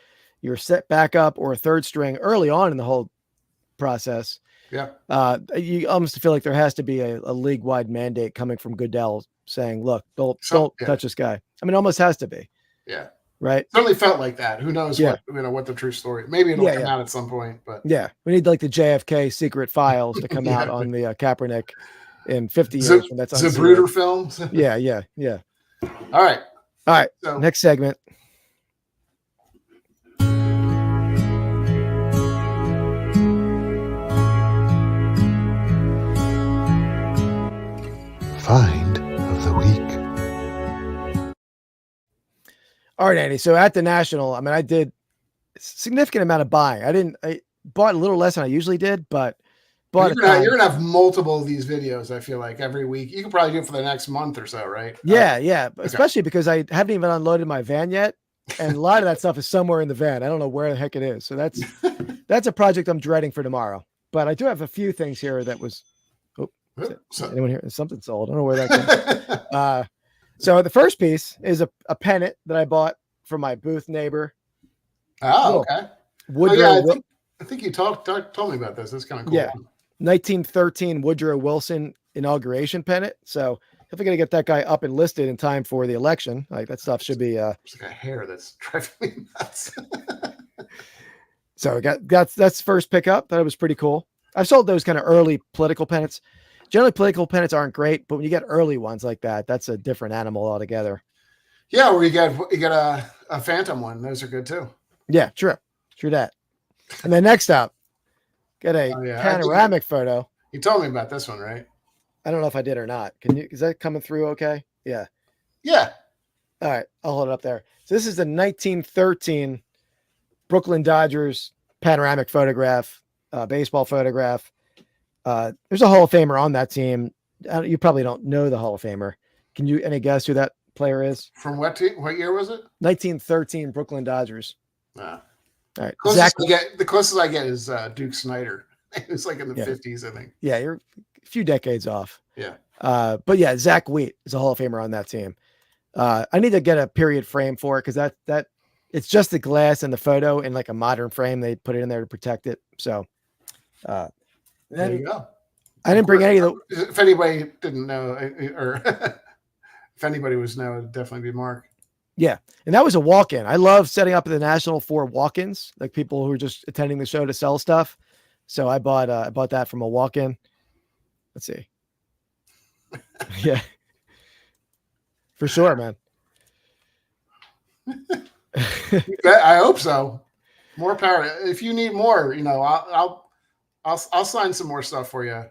[SPEAKER 1] set backup or a third string early on in the whole process.
[SPEAKER 2] Yeah.
[SPEAKER 1] You almost feel like there has to be a league-wide mandate coming from Goodell saying, look, don't touch this guy. I mean, it almost has to be.
[SPEAKER 2] Yeah.
[SPEAKER 1] Right.
[SPEAKER 2] Certainly felt like that. Who knows what the true story, maybe it'll come out at some point, but
[SPEAKER 1] we need like the JFK secret files to come out on the Kaepernick in 50 years. When that's
[SPEAKER 2] Zapruder films.
[SPEAKER 1] Yeah.
[SPEAKER 2] All right.
[SPEAKER 1] So, next segment.
[SPEAKER 5] Find of the week.
[SPEAKER 1] All right, Andy. So at the National, I did a significant amount of buying. I bought a little less than I usually did, but Bought
[SPEAKER 2] You're gonna have multiple of these videos. I feel like every week. You could probably do it for the next month or so, right?
[SPEAKER 1] Yeah, yeah.
[SPEAKER 2] Okay.
[SPEAKER 1] Especially because I haven't even unloaded my van yet, and a lot of that stuff is somewhere in the van. I don't know where the heck it is. So that's a project I'm dreading for tomorrow. But I do have a few things here that was. Oh, anyone here? Something sold. I don't know where that came. So the first piece is a pennant that I bought from my booth neighbor.
[SPEAKER 2] Oh, okay. I think you told me about this. That's kind of cool.
[SPEAKER 1] Yeah, 1913 Woodrow Wilson inauguration pennant. So if we're gonna get that guy up and listed in time for the election, like that stuff should be.
[SPEAKER 2] It's like a hair that's driving me nuts.
[SPEAKER 1] So that's first pickup. That was pretty cool. I've sold those kind of early political pennants. Generally, political pennants aren't great, but when you get early ones like that, that's a different animal altogether.
[SPEAKER 2] Yeah, where you get a phantom one. Those are good too.
[SPEAKER 1] Yeah, true that. And then next up, get a panoramic photo.
[SPEAKER 2] You told me about this one, right?
[SPEAKER 1] I don't know if I did or not. Is that coming through okay? Yeah.
[SPEAKER 2] Yeah.
[SPEAKER 1] All right, I'll hold it up there. So this is the 1913 Brooklyn Dodgers panoramic photograph, baseball photograph. There's a Hall of Famer on that team. You probably don't know the Hall of Famer. Can you any guess who that player is?
[SPEAKER 2] From what team? What year was it?
[SPEAKER 1] 1913 Brooklyn Dodgers.
[SPEAKER 2] All
[SPEAKER 1] right.
[SPEAKER 2] The closest I get is Duke Snyder. It was like in the 50s, I think.
[SPEAKER 1] Yeah, you're a few decades off.
[SPEAKER 2] Yeah.
[SPEAKER 1] But yeah, Zach Wheat is a Hall of Famer on that team. I need to get a period frame for it because that it's just the glass and the photo in like a modern frame. They put it in there to protect it. So
[SPEAKER 2] there you go.
[SPEAKER 1] I didn't bring any of
[SPEAKER 2] the. If anybody didn't know, or if anybody was know, it'd definitely be Mark.
[SPEAKER 1] Yeah, and that was a walk-in. I love setting up at the National for walk-ins, like people who are just attending the show to sell stuff. So I bought that from a walk-in. Let's see. Yeah, for sure, man.
[SPEAKER 2] I hope so. More power. If you need more, I'll sign some more stuff for you,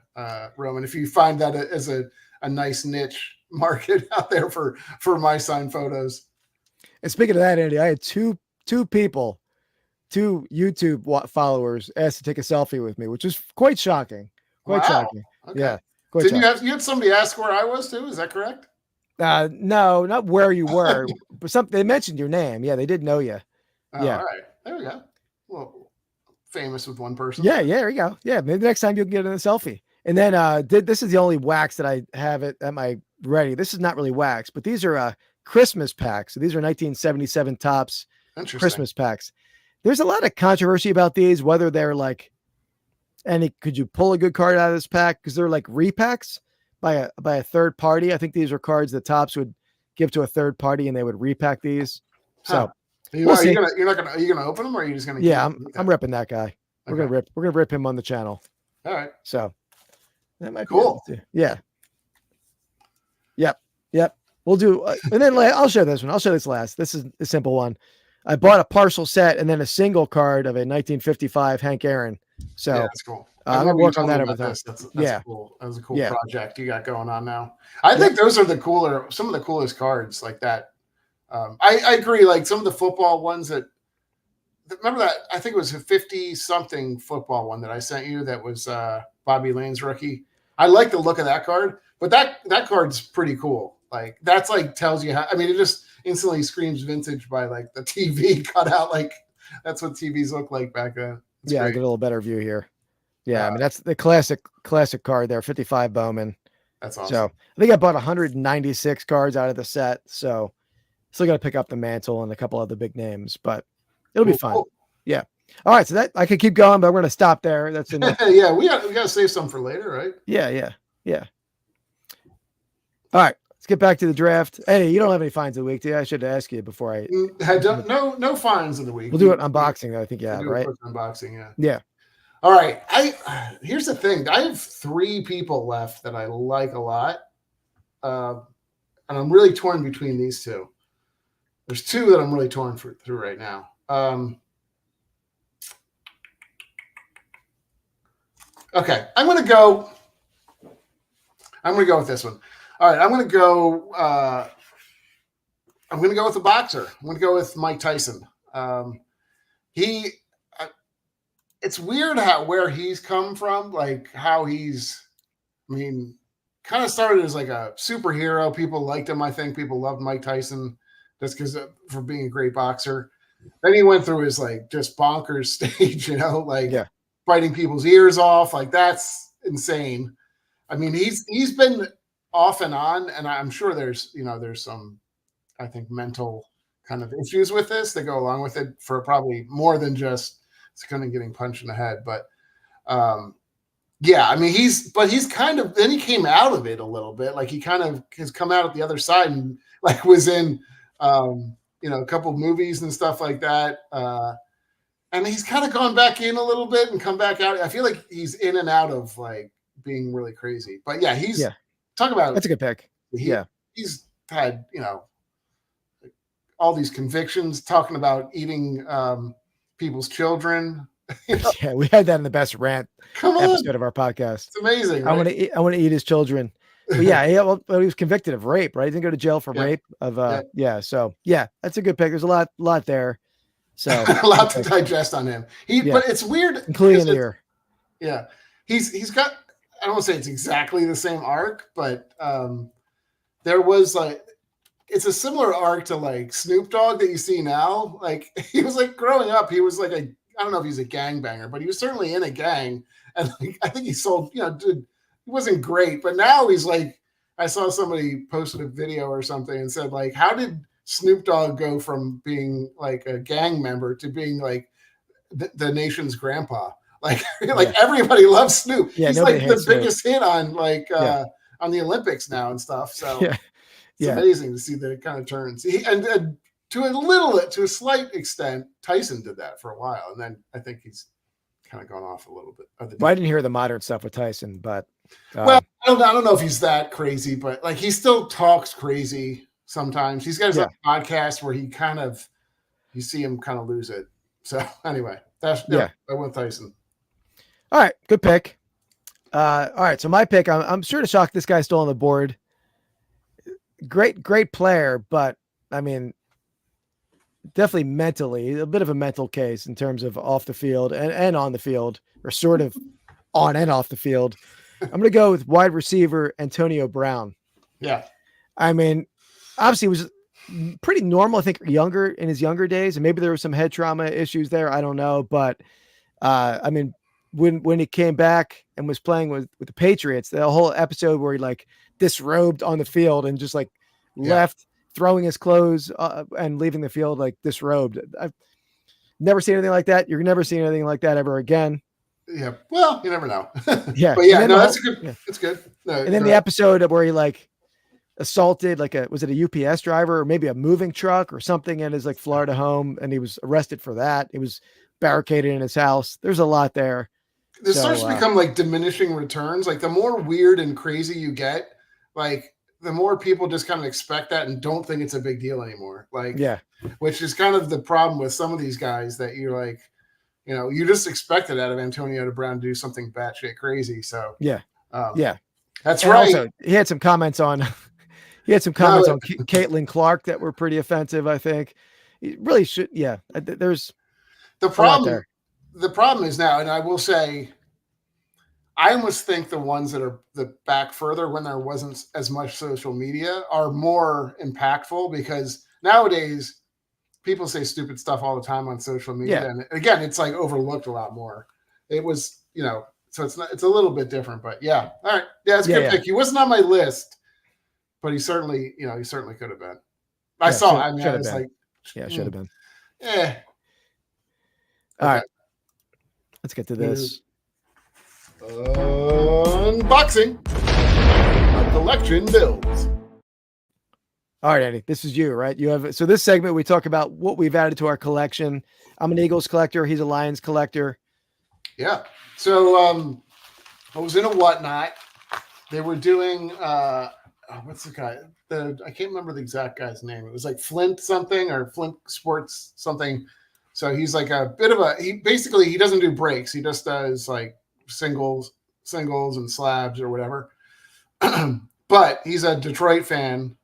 [SPEAKER 2] Roman. If you find that as a nice niche market out there for my signed photos.
[SPEAKER 1] And speaking of that, Andy, I had two people, 2 YouTube followers asked to take a selfie with me, which was quite shocking. Shocking. Okay. Yeah.
[SPEAKER 2] Didn't you had somebody ask where I was too? Is that correct?
[SPEAKER 1] No, not where you were, but they mentioned your name. Yeah, they did know you. Yeah.
[SPEAKER 2] All right. There we go. Well, famous with one person.
[SPEAKER 1] Yeah. There you go. Yeah. Maybe next time you'll get in a selfie. And then this is the only wax that I have at my ready. This is not really wax, but these are Christmas packs. So these are 1977 Topps Christmas packs. There's a lot of controversy about these, whether they're like, could you pull a good card out of this pack? Because they're like repacks by a third party. I think these are cards that Topps would give to a third party and they would repack these. So
[SPEAKER 2] are you gonna open them or are you just gonna?
[SPEAKER 1] Yeah, I'm ripping that guy. Okay. We're gonna rip him on the channel.
[SPEAKER 2] All right.
[SPEAKER 1] So that might
[SPEAKER 2] cool.
[SPEAKER 1] Be yeah. Yep. We'll do, and then I'll show this one. I'll show this last. This is a simple one. I bought a partial set and then a single card of a 1955 Hank Aaron. So
[SPEAKER 2] yeah, that's cool.
[SPEAKER 1] I'm gonna work on that over time.
[SPEAKER 2] That's cool. That was a cool project you got going on now. I think those are some of the coolest cards like that. I agree. Like some of the football ones remember that I think it was a 50-something football one that I sent you that was Bobby Lane's rookie. I like the look of that card, but that card's pretty cool. Like that's like tells you how. I mean, it just instantly screams vintage by like the TV cut out. Like that's what TVs look like back then. It's
[SPEAKER 1] great. I get a little better view here. Yeah, I mean that's the classic card there. 55 Bowman.
[SPEAKER 2] That's awesome.
[SPEAKER 1] So I think I bought 196 cards out of the set. So still got to pick up the mantle and a couple other big names, but it'll be fun. Cool. Yeah. All right. So that I could keep going, but we're gonna stop there. That's in the
[SPEAKER 2] yeah. We got to save some for later, right?
[SPEAKER 1] Yeah. All right. Let's get back to the draft. Hey, you don't have any finds of the week, do you? I should ask you before I
[SPEAKER 2] had no finds of the week.
[SPEAKER 1] We'll do it unboxing, though. I think you have, right?
[SPEAKER 2] Unboxing, yeah.
[SPEAKER 1] Yeah.
[SPEAKER 2] All right. Here's the thing. I have 3 people left that I like a lot. And I'm really torn between these 2. There's 2 that I'm really torn through right now. Okay. I'm gonna go with this one. All right, I'm going to go with the boxer. I'm going to go with Mike Tyson. It's it's weird where he's come from, like how he's, I mean, kind of started as like a superhero. People liked him. I think people loved Mike Tyson just because for being a great boxer. Then he went through his like just bonkers stage, like biting people's ears off. Like that's insane. I mean, he's been off and on, and I'm sure there's some, I think, mental kind of issues with this that go along with it for probably more than just kind of getting punched in the head. But I mean, he's kind of, then he came out of it a little bit. Like he kind of has come out at the other side and like was in, a couple of movies and stuff like that. And he's kind of gone back in a little bit and come back out. I feel like he's in and out of like being really crazy. But talk about,
[SPEAKER 1] that's a good pick.
[SPEAKER 2] He's had, all these convictions, talking about eating people's children.
[SPEAKER 1] Yeah, we had that in the best rant episode of our podcast.
[SPEAKER 2] It's amazing. Right?
[SPEAKER 1] I want to eat his children. But he was convicted of rape, right? He didn't go to jail for rape of So that's a good pick. There's a lot there. So
[SPEAKER 2] a lot to digest on him. But it's weird,
[SPEAKER 1] including the ear.
[SPEAKER 2] Yeah. He's got, I don't want to say it's exactly the same arc, but there was like, it's a similar arc to like Snoop Dogg that you see now. Like he was like growing up, he was like I don't know if he's a gangbanger, but he was certainly in a gang. And like, I think he sold, he wasn't great, but now he's like, I saw somebody posted a video or something and said like, how did Snoop Dogg go from being like a gang member to being like the nation's grandpa? Like, like everybody loves Snoop. Yeah, he's like the biggest hit on like on the Olympics now and stuff. So it's amazing to see that it kind of turns. And to a slight extent, Tyson did that for a while, and then I think he's kind of gone off a little bit.
[SPEAKER 1] I didn't hear the modern stuff with Tyson, but
[SPEAKER 2] I don't know if he's that crazy, but like he still talks crazy sometimes. He's got his own podcast where he kind of, you see him kind of lose it. So anyway, I went Tyson.
[SPEAKER 1] All right, good pick. All right, so my pick, I'm sure to shock this guy's still on the board. Great player, but I mean, definitely mentally a bit of a mental case in terms of off the field and on the field, or sort of on and off the field. I'm going to go with wide receiver Antonio Brown.
[SPEAKER 2] Yeah.
[SPEAKER 1] I mean, obviously he was pretty normal, I think, in his younger days, and maybe there were some head trauma issues there. I don't know. But I mean, when he came back and was playing with the Patriots, the whole episode where he like disrobed on the field and just like left, throwing his clothes and leaving the field like disrobed. I've never seen anything like that. You're never seeing anything like that ever again.
[SPEAKER 2] Yeah. Well, you never know.
[SPEAKER 1] Yeah.
[SPEAKER 2] But that's good. Yeah. It's good. No,
[SPEAKER 1] and then the episode where he like assaulted was it a UPS driver or maybe a moving truck or something in his like Florida home, and he was arrested for that. He was barricaded in his house. There's a lot there.
[SPEAKER 2] This starts to become like diminishing returns. Like the more weird and crazy you get, like the more people just kind of expect that and don't think it's a big deal anymore. Like, which is kind of the problem with some of these guys that you're like, you just expected out of Antonio Brown to do something batshit crazy. So that's and right.
[SPEAKER 1] Also, he had some comments on Caitlin Clark that were pretty offensive. I think he really should. Yeah. There's
[SPEAKER 2] the problem there. The problem is now, and I will say, I almost think the ones that are back further when there wasn't as much social media are more impactful, because nowadays people say stupid stuff all the time on social media. Yeah. And again, it's like overlooked a lot more. It was, so it's a little bit different, but yeah. All right. Yeah, it's a good pick. He wasn't on my list, but he certainly could have been. I saw it. I mean, I was like,
[SPEAKER 1] should have been.
[SPEAKER 2] Yeah.
[SPEAKER 1] All right. Let's get to this.
[SPEAKER 2] Unboxing. My collection builds.
[SPEAKER 1] All right, Andy, this is you, right? So this segment, we talk about what we've added to our collection. I'm an Eagles collector. He's a Lions collector.
[SPEAKER 2] Yeah. So I was in a Whatnot. They were doing, what's the guy? I can't remember the exact guy's name. It was like Flint something or Flint Sports something. So he's like a bit of he doesn't do breaks. He just does like singles and slabs or whatever. But he's a Detroit fan.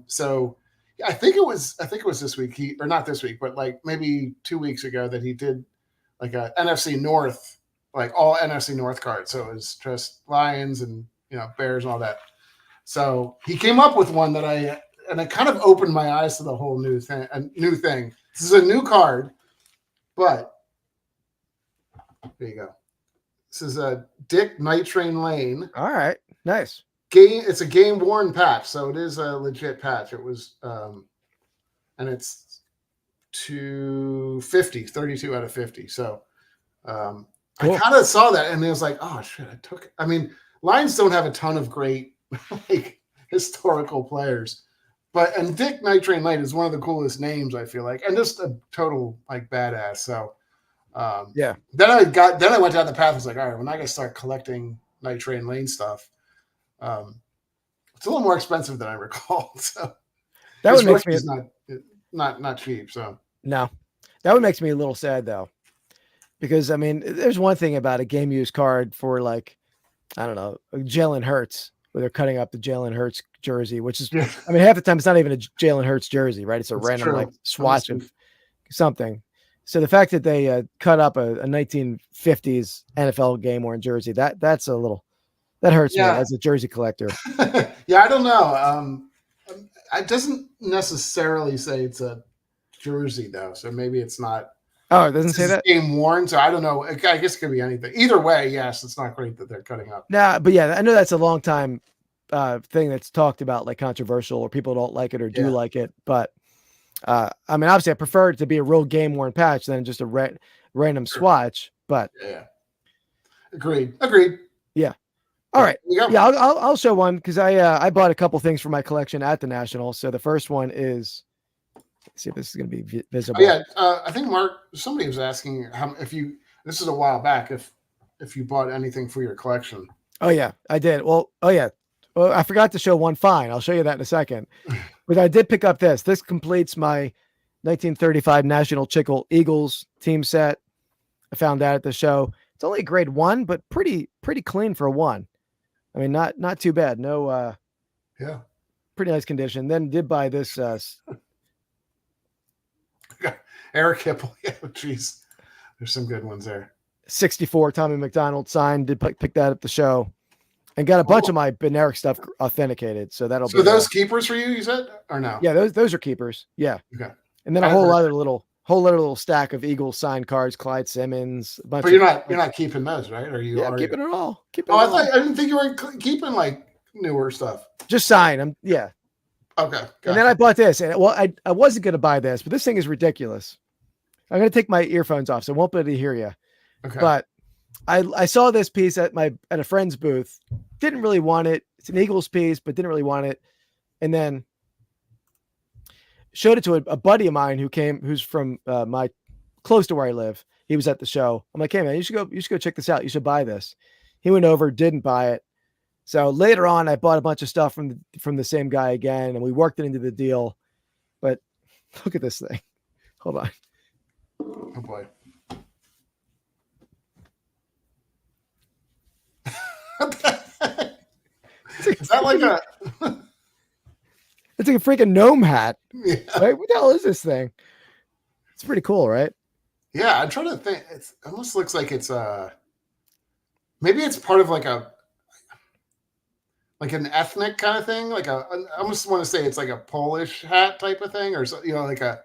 [SPEAKER 2] So I think it was this week, or not this week, but like maybe 2 weeks ago, that he did like a NFC North, like all NFC North cards. So it was just Lions and Bears and all that. So he came up with one that it kind of opened my eyes to the whole new thing. This is a new card, but there you go. This is a Dick Night Train Lane.
[SPEAKER 1] All right, nice.
[SPEAKER 2] It's a game worn patch, so it is a legit patch. It was, and it's 250, 32 out of 50. So cool. I kind of saw that and it was like, oh shit, Lions don't have a ton of great like historical players, and Dick Night Train Lane is one of the coolest names, I feel like, and just a total like badass. So yeah. Then I went down the path. I was like, all right, when I got to start collecting Night Train Lane stuff, it's a little more expensive than I recall. So
[SPEAKER 1] that would make me
[SPEAKER 2] not cheap. So
[SPEAKER 1] no, that would makes me a little sad though, because there's one thing about a game used card for like, I don't know, Jalen Hurts, where they're cutting up the Jalen Hurts jersey, which is, half the time it's not even a Jalen Hurts jersey, right? It's a random like swatch of something. So the fact that they cut up a 1950s NFL game worn jersey, that's a little, that hurts me as a jersey collector.
[SPEAKER 2] Yeah, I don't know. It doesn't necessarily say it's a jersey though, so maybe it's not.
[SPEAKER 1] Oh, it doesn't say that?
[SPEAKER 2] Game worn, so I don't know. I guess it could be anything. Either way, yes, it's not great that they're cutting up.
[SPEAKER 1] Nah, but yeah, I know that's a long time thing that's talked about, like controversial, or people don't like it or do like it. But obviously I prefer it to be a real game worn patch than just a random swatch. But
[SPEAKER 2] yeah, agreed.
[SPEAKER 1] Yeah. All right. Yeah, I'll show one because I bought a couple things for my collection at the National. So the first one is, let's see if this is going to be visible.
[SPEAKER 2] Oh, yeah, I think Mark. Somebody was asking this is a while back. If you bought anything for your collection.
[SPEAKER 1] Oh yeah, I did. Well, I forgot to show one. Fine, I'll show you that in a second. But I did pick up this. This completes my 1935 National Chickle Eagles team set. I found that at the show. It's only a grade 1, but pretty clean for a 1. Not too bad. No, pretty nice condition. Then did buy this.
[SPEAKER 2] Eric Hipple. Yeah, jeez. There's some good ones there.
[SPEAKER 1] 64 Tommy McDonald signed. Did pick that at the show, and got a bunch of my Beneric stuff authenticated. So that'll.
[SPEAKER 2] So those keepers for you said, or no?
[SPEAKER 1] Yeah, those are keepers. Yeah.
[SPEAKER 2] Okay.
[SPEAKER 1] And then a whole other little stack of Eagles signed cards, Clyde Simmons.
[SPEAKER 2] But you're not keeping those, right? Or you?
[SPEAKER 1] Yeah, I'm keeping it all.
[SPEAKER 2] I didn't think you were keeping like newer stuff.
[SPEAKER 1] Just sign. Yeah.
[SPEAKER 2] Okay. Gotcha.
[SPEAKER 1] And then I bought this, and I wasn't going to buy this, but this thing is ridiculous. I'm going to take my earphones off, so I won't be able to hear you.
[SPEAKER 2] Okay.
[SPEAKER 1] But I saw this piece at a friend's booth. Didn't really want it. It's an Eagles piece, but didn't really want it. And then showed it to a buddy of mine who's from close to where I live. He was at the show. I'm like, hey man, you should go check this out. You should buy this. He went over, didn't buy it. So later on, I bought a bunch of stuff from the same guy again, and we worked it into the deal. But look at this thing. Hold on.
[SPEAKER 2] Oh boy. Is that like a?
[SPEAKER 1] It's like a freaking gnome hat.
[SPEAKER 2] Yeah.
[SPEAKER 1] Right? What the hell is this thing? It's pretty cool, right?
[SPEAKER 2] Yeah, I'm trying to think. It almost looks like it's maybe it's part of like an ethnic kind of thing. I almost want to say it's like a Polish hat type of thing, or like a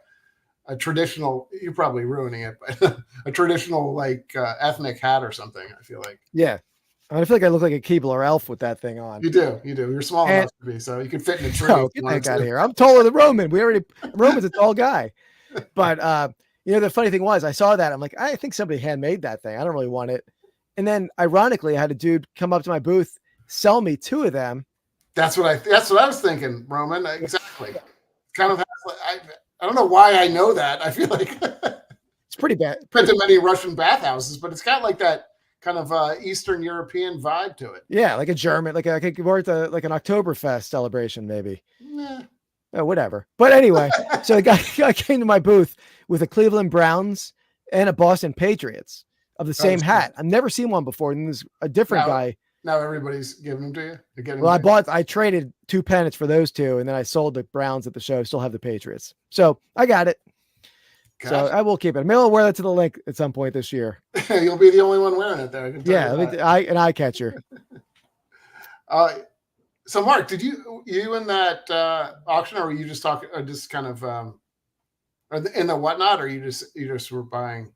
[SPEAKER 2] traditional. You're probably ruining it, but a traditional like ethnic hat or something. I feel like. Yeah.
[SPEAKER 1] I feel like I look like a Keebler elf with that thing on.
[SPEAKER 2] You do. You're small enough to be, so you can fit in a tree.
[SPEAKER 1] Oh, get that guy out of here. I'm taller than Roman. Roman's a tall guy. But the funny thing was, I saw that. I'm like, I think somebody handmade that thing. I don't really want it. And then, ironically, I had a dude come up to my booth, sell me 2 of them.
[SPEAKER 2] That's what I was thinking, Roman. Exactly. Kind of. I don't know why I know that. I feel like
[SPEAKER 1] it's pretty bad.
[SPEAKER 2] Been to many Russian bathhouses, but it's got like that kind of Eastern European vibe to it.
[SPEAKER 1] Yeah, like a German, like I could wear it like an Oktoberfest celebration, maybe.
[SPEAKER 2] Yeah.
[SPEAKER 1] Whatever. But anyway, so the guy came to my booth with a Cleveland Browns and a Boston Patriots of the same hat. I've never seen one before. And there's a different guy.
[SPEAKER 2] Now everybody's giving them to you.
[SPEAKER 1] I traded 2 Pennants for those 2, and then I sold the Browns at the show. Still have the Patriots. So I got it.
[SPEAKER 2] Gotcha.
[SPEAKER 1] So I will keep it. Maybe I'll wear that to the link at some point this year.
[SPEAKER 2] You'll be the only one wearing it there. I can tell
[SPEAKER 1] Yeah,
[SPEAKER 2] you that.
[SPEAKER 1] an eye catcher.
[SPEAKER 2] So Mark, did you in that auction, or were you just talking, or just kind of in the whatnot, or you just were buying?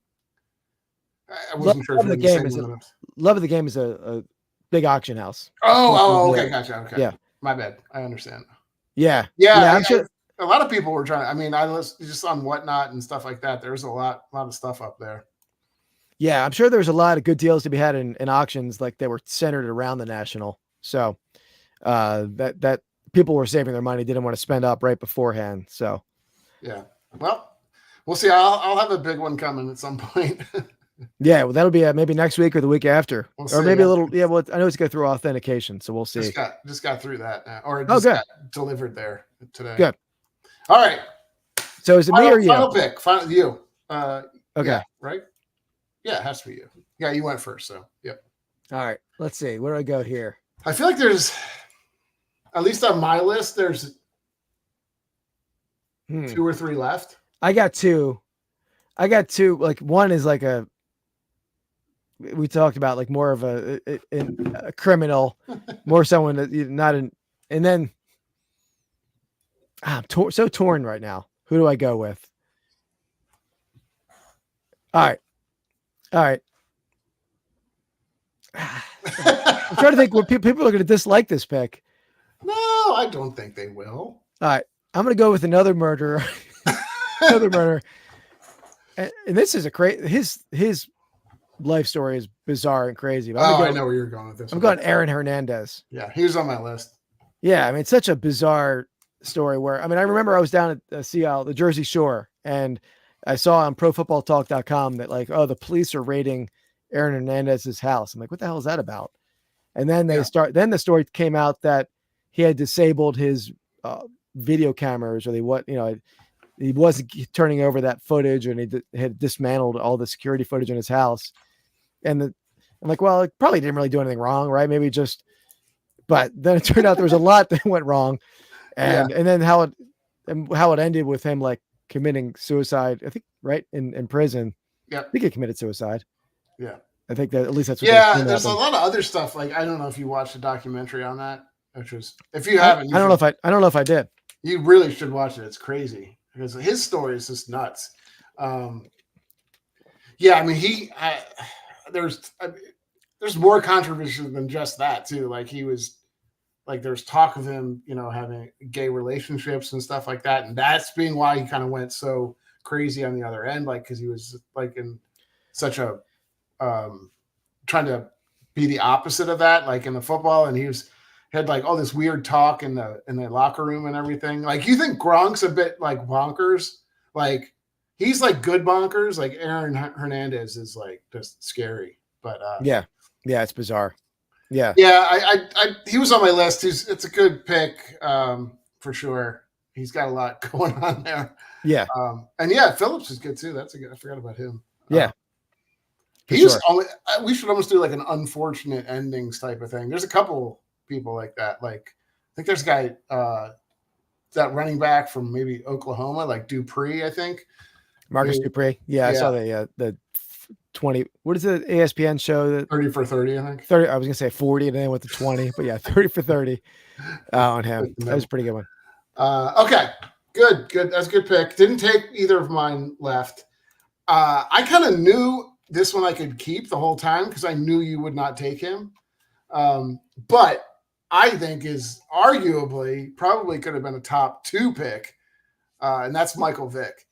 [SPEAKER 2] I wasn't sure if
[SPEAKER 1] Love
[SPEAKER 2] you
[SPEAKER 1] of
[SPEAKER 2] were
[SPEAKER 1] the
[SPEAKER 2] the
[SPEAKER 1] game
[SPEAKER 2] same
[SPEAKER 1] is
[SPEAKER 2] one.
[SPEAKER 1] Love of the Game is a big auction house.
[SPEAKER 2] Oh, okay, gotcha. Okay,
[SPEAKER 1] yeah,
[SPEAKER 2] my bad. I understand.
[SPEAKER 1] Yeah.
[SPEAKER 2] I'm sure a lot of people were trying. I mean, I was just on whatnot and stuff like that. There's a lot of stuff up there.
[SPEAKER 1] Yeah, I'm sure there's a lot of good deals to be had in auctions, like they were centered around the National. So that people were saving their money, didn't want to spend up right beforehand. So
[SPEAKER 2] yeah, well, we'll see. I'll have a big one coming at some point.
[SPEAKER 1] Yeah, well, that'll be maybe next week or the week after, or maybe a little. Yeah, well, I know it's going through authentication, so we'll see.
[SPEAKER 2] Just got through that, or it just got delivered there today.
[SPEAKER 1] Good.
[SPEAKER 2] All right.
[SPEAKER 1] So is it me or you?
[SPEAKER 2] Final pick. You.
[SPEAKER 1] Okay.
[SPEAKER 2] Yeah, right. Yeah, it has to be you. Yeah, you went first, so yep.
[SPEAKER 1] All right. Let's see. Where do I go here?
[SPEAKER 2] I feel like there's, at least on my list, there's 2 or 3 left.
[SPEAKER 1] I got two. Like one is like we talked about like more of a criminal, more someone that not an, and then I'm so torn right now. Who do I go with? All right. I'm trying to think what people are going to dislike this pick.
[SPEAKER 2] No, I don't think they will.
[SPEAKER 1] All right. I'm going to go with another murderer. And this is his life story is bizarre and crazy. But
[SPEAKER 2] I know where you're going with this.
[SPEAKER 1] I'm going Aaron Hernandez.
[SPEAKER 2] Yeah, he was on my list.
[SPEAKER 1] Yeah, I mean, it's such a bizarre story where, I mean, I remember I was down at Seattle, the Jersey Shore, and I saw on profootballtalk.com that like, oh, the police are raiding Aaron Hernandez's house. I'm like, what the hell is that about? And then then the story came out that he had disabled his video cameras, or he wasn't turning over that footage, and he had dismantled all the security footage in his house. And I'm like, well, it probably didn't really do anything wrong, right? Maybe just, but then it turned out there was a lot that went wrong. And then how it ended with him like committing suicide, I think, right in prison.
[SPEAKER 2] Yeah.
[SPEAKER 1] I think he committed suicide.
[SPEAKER 2] Yeah.
[SPEAKER 1] I think that at least that's what
[SPEAKER 2] there's a lot of other stuff. Like, I don't know if you watched a documentary on that, which was, if you haven't,
[SPEAKER 1] I don't know if I did.
[SPEAKER 2] You really should watch it. It's crazy because his story is just nuts. I mean, there's more controversy than just that too. Like, he was like, there's talk of him, having gay relationships and stuff like that. And that's being why he kind of went so crazy on the other end. Like, cause he was like in such a, trying to be the opposite of that, like in the football. And he had like all this weird talk in the locker room and everything. Like, you think Gronk's a bit like bonkers, like he's like good bonkers. Like, Aaron Hernandez is like just scary, but
[SPEAKER 1] yeah, it's bizarre. Yeah.
[SPEAKER 2] He was on my list. It's a good pick for sure. He's got a lot going on there.
[SPEAKER 1] Yeah.
[SPEAKER 2] And Phillips is good too. I forgot about him.
[SPEAKER 1] Yeah.
[SPEAKER 2] We should almost do like an unfortunate endings type of thing. There's a couple people like that. Like, I think there's a guy, that running back from maybe Oklahoma, like Dupree, I think.
[SPEAKER 1] Marcus Dupree. Yeah, I saw the 20. What is the ESPN show? That
[SPEAKER 2] 30 for 30, I think.
[SPEAKER 1] 30. I was gonna say 40, and then I went to 20, but yeah, 30 for 30 on him. That was a pretty good one.
[SPEAKER 2] Okay, good. That's a good pick. Didn't take either of mine left. I kind of knew this one I could keep the whole time because I knew you would not take him. But I think is arguably probably could have been a top 2 pick, and that's Michael Vick.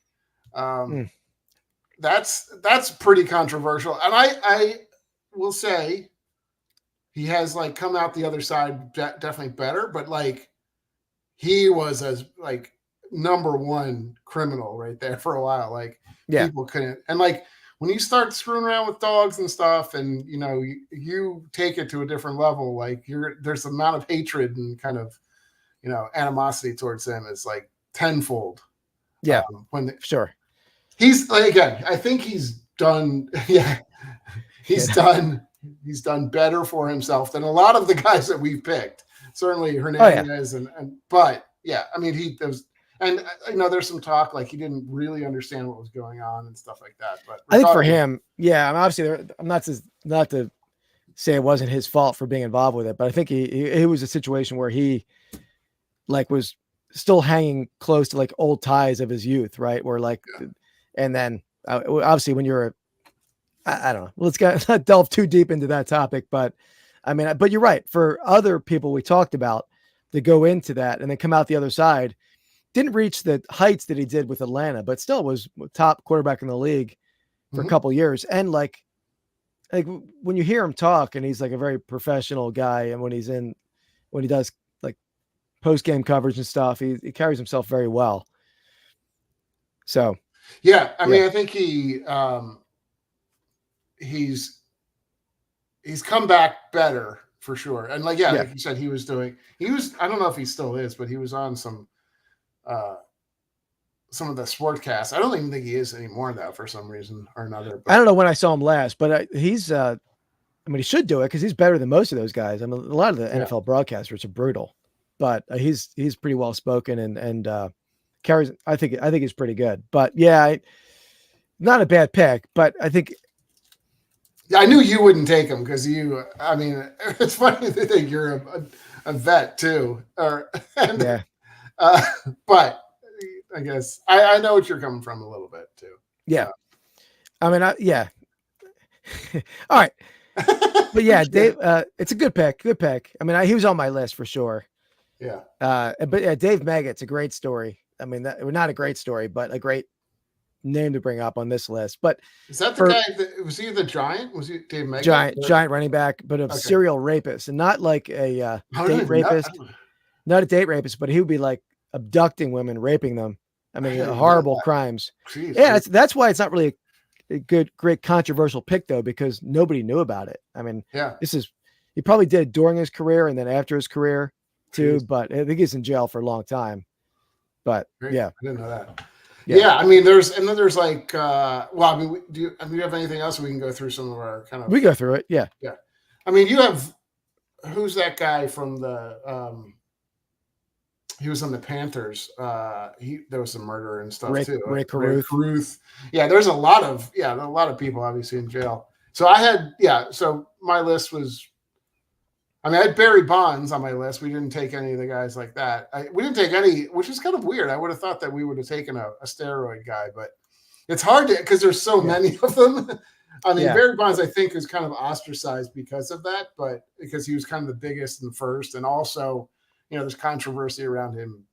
[SPEAKER 2] That's pretty controversial, and I will say he has like come out the other side definitely better, but like he was as like number 1 criminal right there for a while. Like, people couldn't, and like when you start screwing around with dogs and stuff, and you take it to a different level, like there's the amount of hatred and kind of animosity towards him is like tenfold.
[SPEAKER 1] Yeah, sure.
[SPEAKER 2] He's like, again, I think he's done. Yeah, he's done better for himself than a lot of the guys that we've picked. Certainly Hernandez, but I mean, And there's some talk like he didn't really understand what was going on and stuff like that. But
[SPEAKER 1] I think for him, yeah, I mean, obviously, I'm not to say it wasn't his fault for being involved with it, but I think it was a situation where he like was still hanging close to like old ties of his youth, right? Where like, and then obviously when you're, I don't know, let's not delve too deep into that topic, but I mean, but you're right. For other people we talked about to go into that and then come out the other side, didn't reach the heights that he did with Atlanta, but still was top quarterback in the league for a couple years. And like when you hear him talk, and he's like a very professional guy, and when he does like post-game coverage and stuff, he carries himself very well. So
[SPEAKER 2] yeah, I mean, I think he's come back better for sure. And like like you said, he was I don't know if he still is, but he was on some of the sportcasts. I don't even think he is anymore though, for some reason or another. But
[SPEAKER 1] I don't know when I saw him last, but he's I mean, he should do it because he's better than most of those guys. I mean, a lot of the NFL broadcasters are brutal, but he's pretty well spoken and carries. I think he's pretty good. But yeah, not a bad pick. But I think
[SPEAKER 2] I knew you wouldn't take him because I mean, it's funny to think you're a vet too, but I guess I know what you're coming from a little bit too.
[SPEAKER 1] Yeah, I mean, yeah. All right. But yeah, Dave, it's a good pick. Good pick. I mean, he was on my list for sure.
[SPEAKER 2] Yeah.
[SPEAKER 1] But yeah, Dave Maggott's a great story. I mean, not a great story, but a great name to bring up on this list. But
[SPEAKER 2] is that the guy was he the giant? Was he Dave Maggott?
[SPEAKER 1] Giant running back, but a serial rapist, and not like a date rapist. Not a date rapist, but he would be like abducting women, raping them. I mean, horrible crimes.
[SPEAKER 2] Jeez,
[SPEAKER 1] yeah, that's why it's not really a great controversial pick though, because nobody knew about it. I mean, he probably did during his career and then after his career too, but I think he's in jail for a long time. But yeah,
[SPEAKER 2] I didn't know that. Yeah, I mean, there's like, well, I mean, do you have anything else we can go through some of our kind of?
[SPEAKER 1] We go through it, yeah.
[SPEAKER 2] I mean, you have who's that guy from the? He was on the Panthers. There was some murder and stuff too.
[SPEAKER 1] Ray Caruth.
[SPEAKER 2] Yeah, there's a lot of people obviously in jail. So I had so my list was. I mean, I had Barry Bonds on my list. We didn't take any of the guys like that. We didn't take any, which is kind of weird. I would have thought that we would have taken a steroid guy, but it's hard to because there's so many of them. I mean, Barry Bonds, I think, is kind of ostracized because of that, but because he was kind of the biggest and first, and also, there's controversy around him,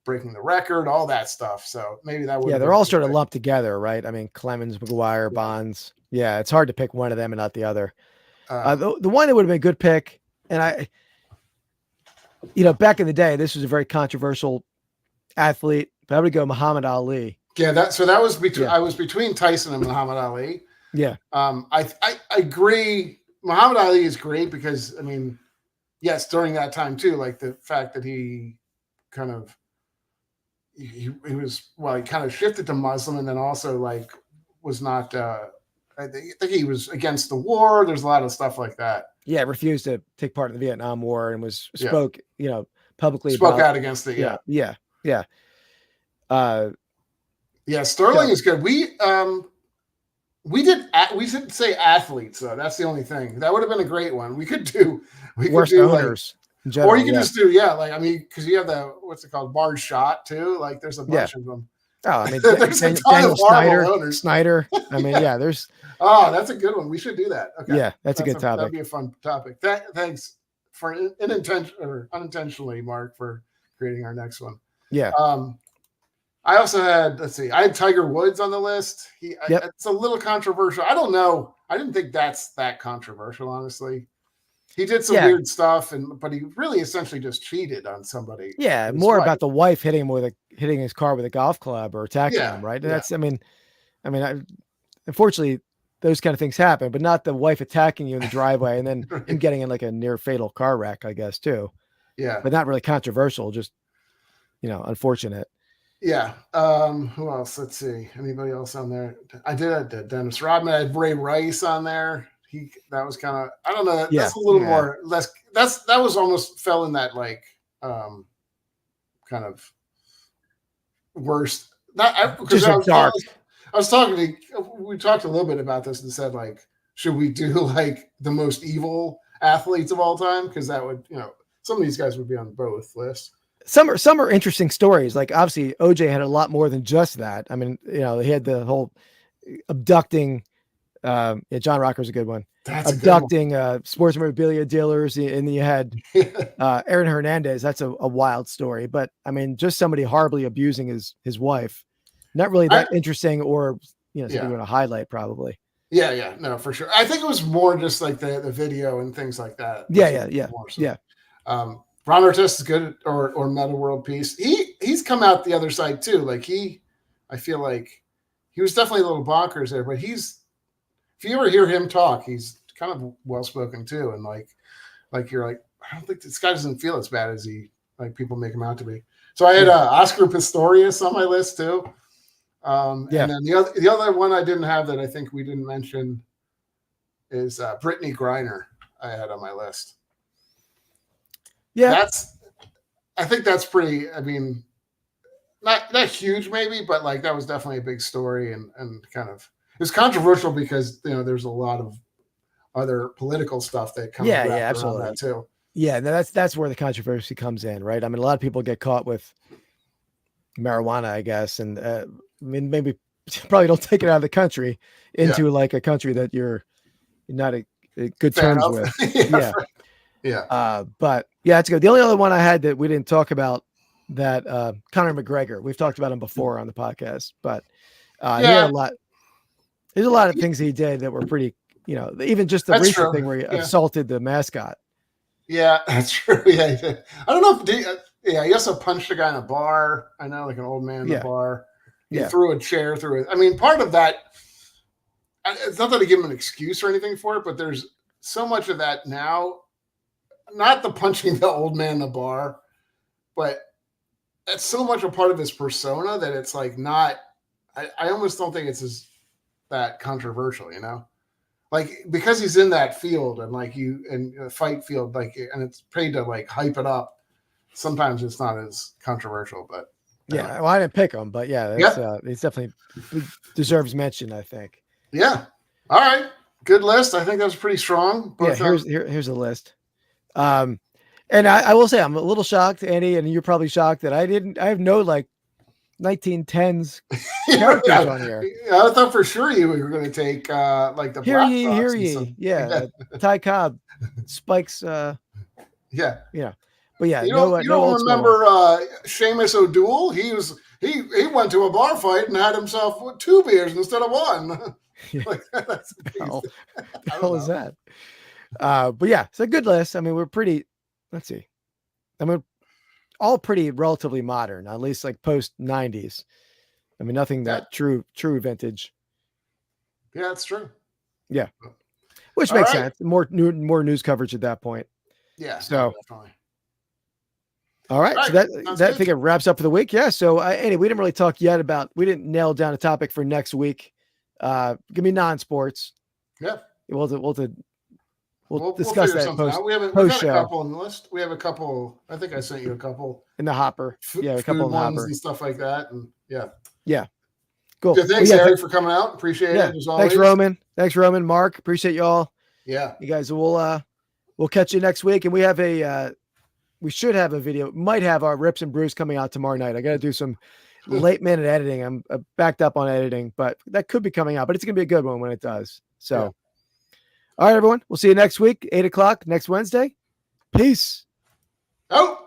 [SPEAKER 2] breaking the record, all that stuff. So maybe that would.
[SPEAKER 1] Yeah, they're all sort of lumped together, right? I mean, Clemens, McGuire, Bonds. Yeah, it's hard to pick one of them and not the other. The one that would have been a good pick. And back in the day, this was a very controversial athlete, but I would go Muhammad Ali.
[SPEAKER 2] Yeah, that was between I was between Tyson and Muhammad Ali.
[SPEAKER 1] Yeah.
[SPEAKER 2] I agree. Muhammad Ali is great because, I mean, yes, during that time too, like the fact that he kind of he kind of shifted to Muslim and then also like was not I think he was against the war. There's a lot of stuff like that.
[SPEAKER 1] Yeah, refused to take part in the Vietnam War and spoke publicly
[SPEAKER 2] out against it.
[SPEAKER 1] Yeah.
[SPEAKER 2] Sterling is good. We didn't say athletes though. That's the only thing. That would have been a great one. We could do
[SPEAKER 1] owners.
[SPEAKER 2] In general, or you can just do because you have the what's it called, Bard Shot too. Like there's a bunch of them.
[SPEAKER 1] Oh, I mean,
[SPEAKER 2] Daniel
[SPEAKER 1] Snyder. I mean, yeah, there's.
[SPEAKER 2] Oh, that's a good one. We should do that. Okay.
[SPEAKER 1] Yeah, that's a good topic.
[SPEAKER 2] That'd be a fun topic. Thanks for unintentionally, Mark, for creating our next one.
[SPEAKER 1] Yeah.
[SPEAKER 2] I also had, I had Tiger Woods on the list. It's a little controversial. I don't know. I didn't think that's that controversial, honestly. He did some weird stuff, but he really essentially just cheated on somebody.
[SPEAKER 1] Yeah, more about the wife hitting his car with a golf club or attacking him, right? And that's, I mean, unfortunately, those kind of things happen, but not the wife attacking you in the driveway and then him getting in like a near fatal car wreck, I guess, too.
[SPEAKER 2] Yeah,
[SPEAKER 1] but not really controversial, just unfortunate.
[SPEAKER 2] Yeah. Who else? Let's see. Anybody else on there? I did Dennis Rodman. I had Ray Rice on there. That was kind of, I don't know. That's a little more less. That was almost fell in that like kind of worst. Not because
[SPEAKER 1] Just dark.
[SPEAKER 2] I was talking to. We talked a little bit about this and said like, should we do like the most evil athletes of all time? Because that would, some of these guys would be on both lists.
[SPEAKER 1] Some are interesting stories. Like obviously OJ had a lot more than just that. I mean, he had the whole abducting. John Rocker's a good one.
[SPEAKER 2] That's
[SPEAKER 1] abducting sports memorabilia dealers, and you had Aaron Hernandez. That's a wild story. But I mean, just somebody horribly abusing his wife. Not really that interesting, or something you want to highlight probably.
[SPEAKER 2] Yeah, no, for sure. I think it was more just like the video and things like that.
[SPEAKER 1] Yeah.
[SPEAKER 2] Ron Artest is good, or Meta World Peace. He's come out the other side too. Like I feel like he was definitely a little bonkers there, but if you ever hear him talk, he's kind of well spoken too, and like you're like, I don't think this guy doesn't feel as bad as like people make him out to be. So I had Oscar Pistorius on my list too. And then the other one I didn't have that I think we didn't mention is Brittany Griner. I had on my list.
[SPEAKER 1] Yeah,
[SPEAKER 2] I think that's pretty. I mean, not huge maybe, but like that was definitely a big story and kind of it's controversial because there's a lot of other political stuff that comes around that too.
[SPEAKER 1] Yeah, that's where the controversy comes in, right? I mean, a lot of people get caught with marijuana, I guess, and I mean, maybe probably don't take it out of the country into like a country that you're not a good terms with. But yeah, it's good. The only other one I had that we didn't talk about that Conor McGregor. We've talked about him before on the podcast, but he had a lot. There's a lot of things he did that were pretty, even just the recent thing where he assaulted the mascot.
[SPEAKER 2] Yeah, that's true. Yeah, I don't know if he also punched a guy in a bar. I know, like an old man in a bar. He threw a chair through it. I mean, part of that. It's not that I give him an excuse or anything for it, but there's so much of that now. Not the punching the old man in the bar, but that's so much a part of his persona that it's like not. I almost don't think it's that controversial, like because he's in that field and like fight field, like, and it's paid to like hype it up. Sometimes it's not as controversial, but
[SPEAKER 1] well, I didn't pick him, but he's definitely deserves mention, I think.
[SPEAKER 2] Yeah. All right. Good list. I think that was pretty strong.
[SPEAKER 1] But, here's a list. And I will say I'm a little shocked, Andy, and you're probably shocked that I have no like 1910s characters on here.
[SPEAKER 2] I thought for sure you were going to take like the
[SPEAKER 1] Hear ye. Yeah. Ty Cobb, Spike's.
[SPEAKER 2] Yeah.
[SPEAKER 1] But yeah,
[SPEAKER 2] you don't remember Seamus O'Doul? He went to a bar fight and had himself 2 beers instead of 1. Like, that's
[SPEAKER 1] the hell is that? But yeah, it's a good list. I mean, we're pretty. Let's see. I mean, all pretty relatively modern, at least like post 90s. I mean, nothing that true vintage.
[SPEAKER 2] Yeah, that's true.
[SPEAKER 1] Yeah, which makes sense. More news coverage at that point.
[SPEAKER 2] Yeah.
[SPEAKER 1] So.
[SPEAKER 2] Definitely.
[SPEAKER 1] All right. So that I think it wraps up for the week. Yeah. So anyway, we didn't really talk yet we didn't nail down a topic for next week. Give me non-sports.
[SPEAKER 2] Yeah.
[SPEAKER 1] We'll discuss that post.
[SPEAKER 2] We've got a couple on the list. We have a couple. I think I sent you a couple
[SPEAKER 1] in the hopper. A couple in the hopper
[SPEAKER 2] and stuff like that. And
[SPEAKER 1] yeah. Cool.
[SPEAKER 2] Good. Thanks, Eric, for coming out. Appreciate it. As always.
[SPEAKER 1] Thanks, Roman. Mark. Appreciate you all.
[SPEAKER 2] Yeah.
[SPEAKER 1] You guys we'll catch you next week. And we have we should have a video. Might have our Rips and Brews coming out tomorrow night. I got to do some late minute editing. I'm backed up on editing, but that could be coming out. But it's gonna be a good one when it does. So, all right, everyone. We'll see you next week, 8:00 next Wednesday. Peace.
[SPEAKER 2] Oh.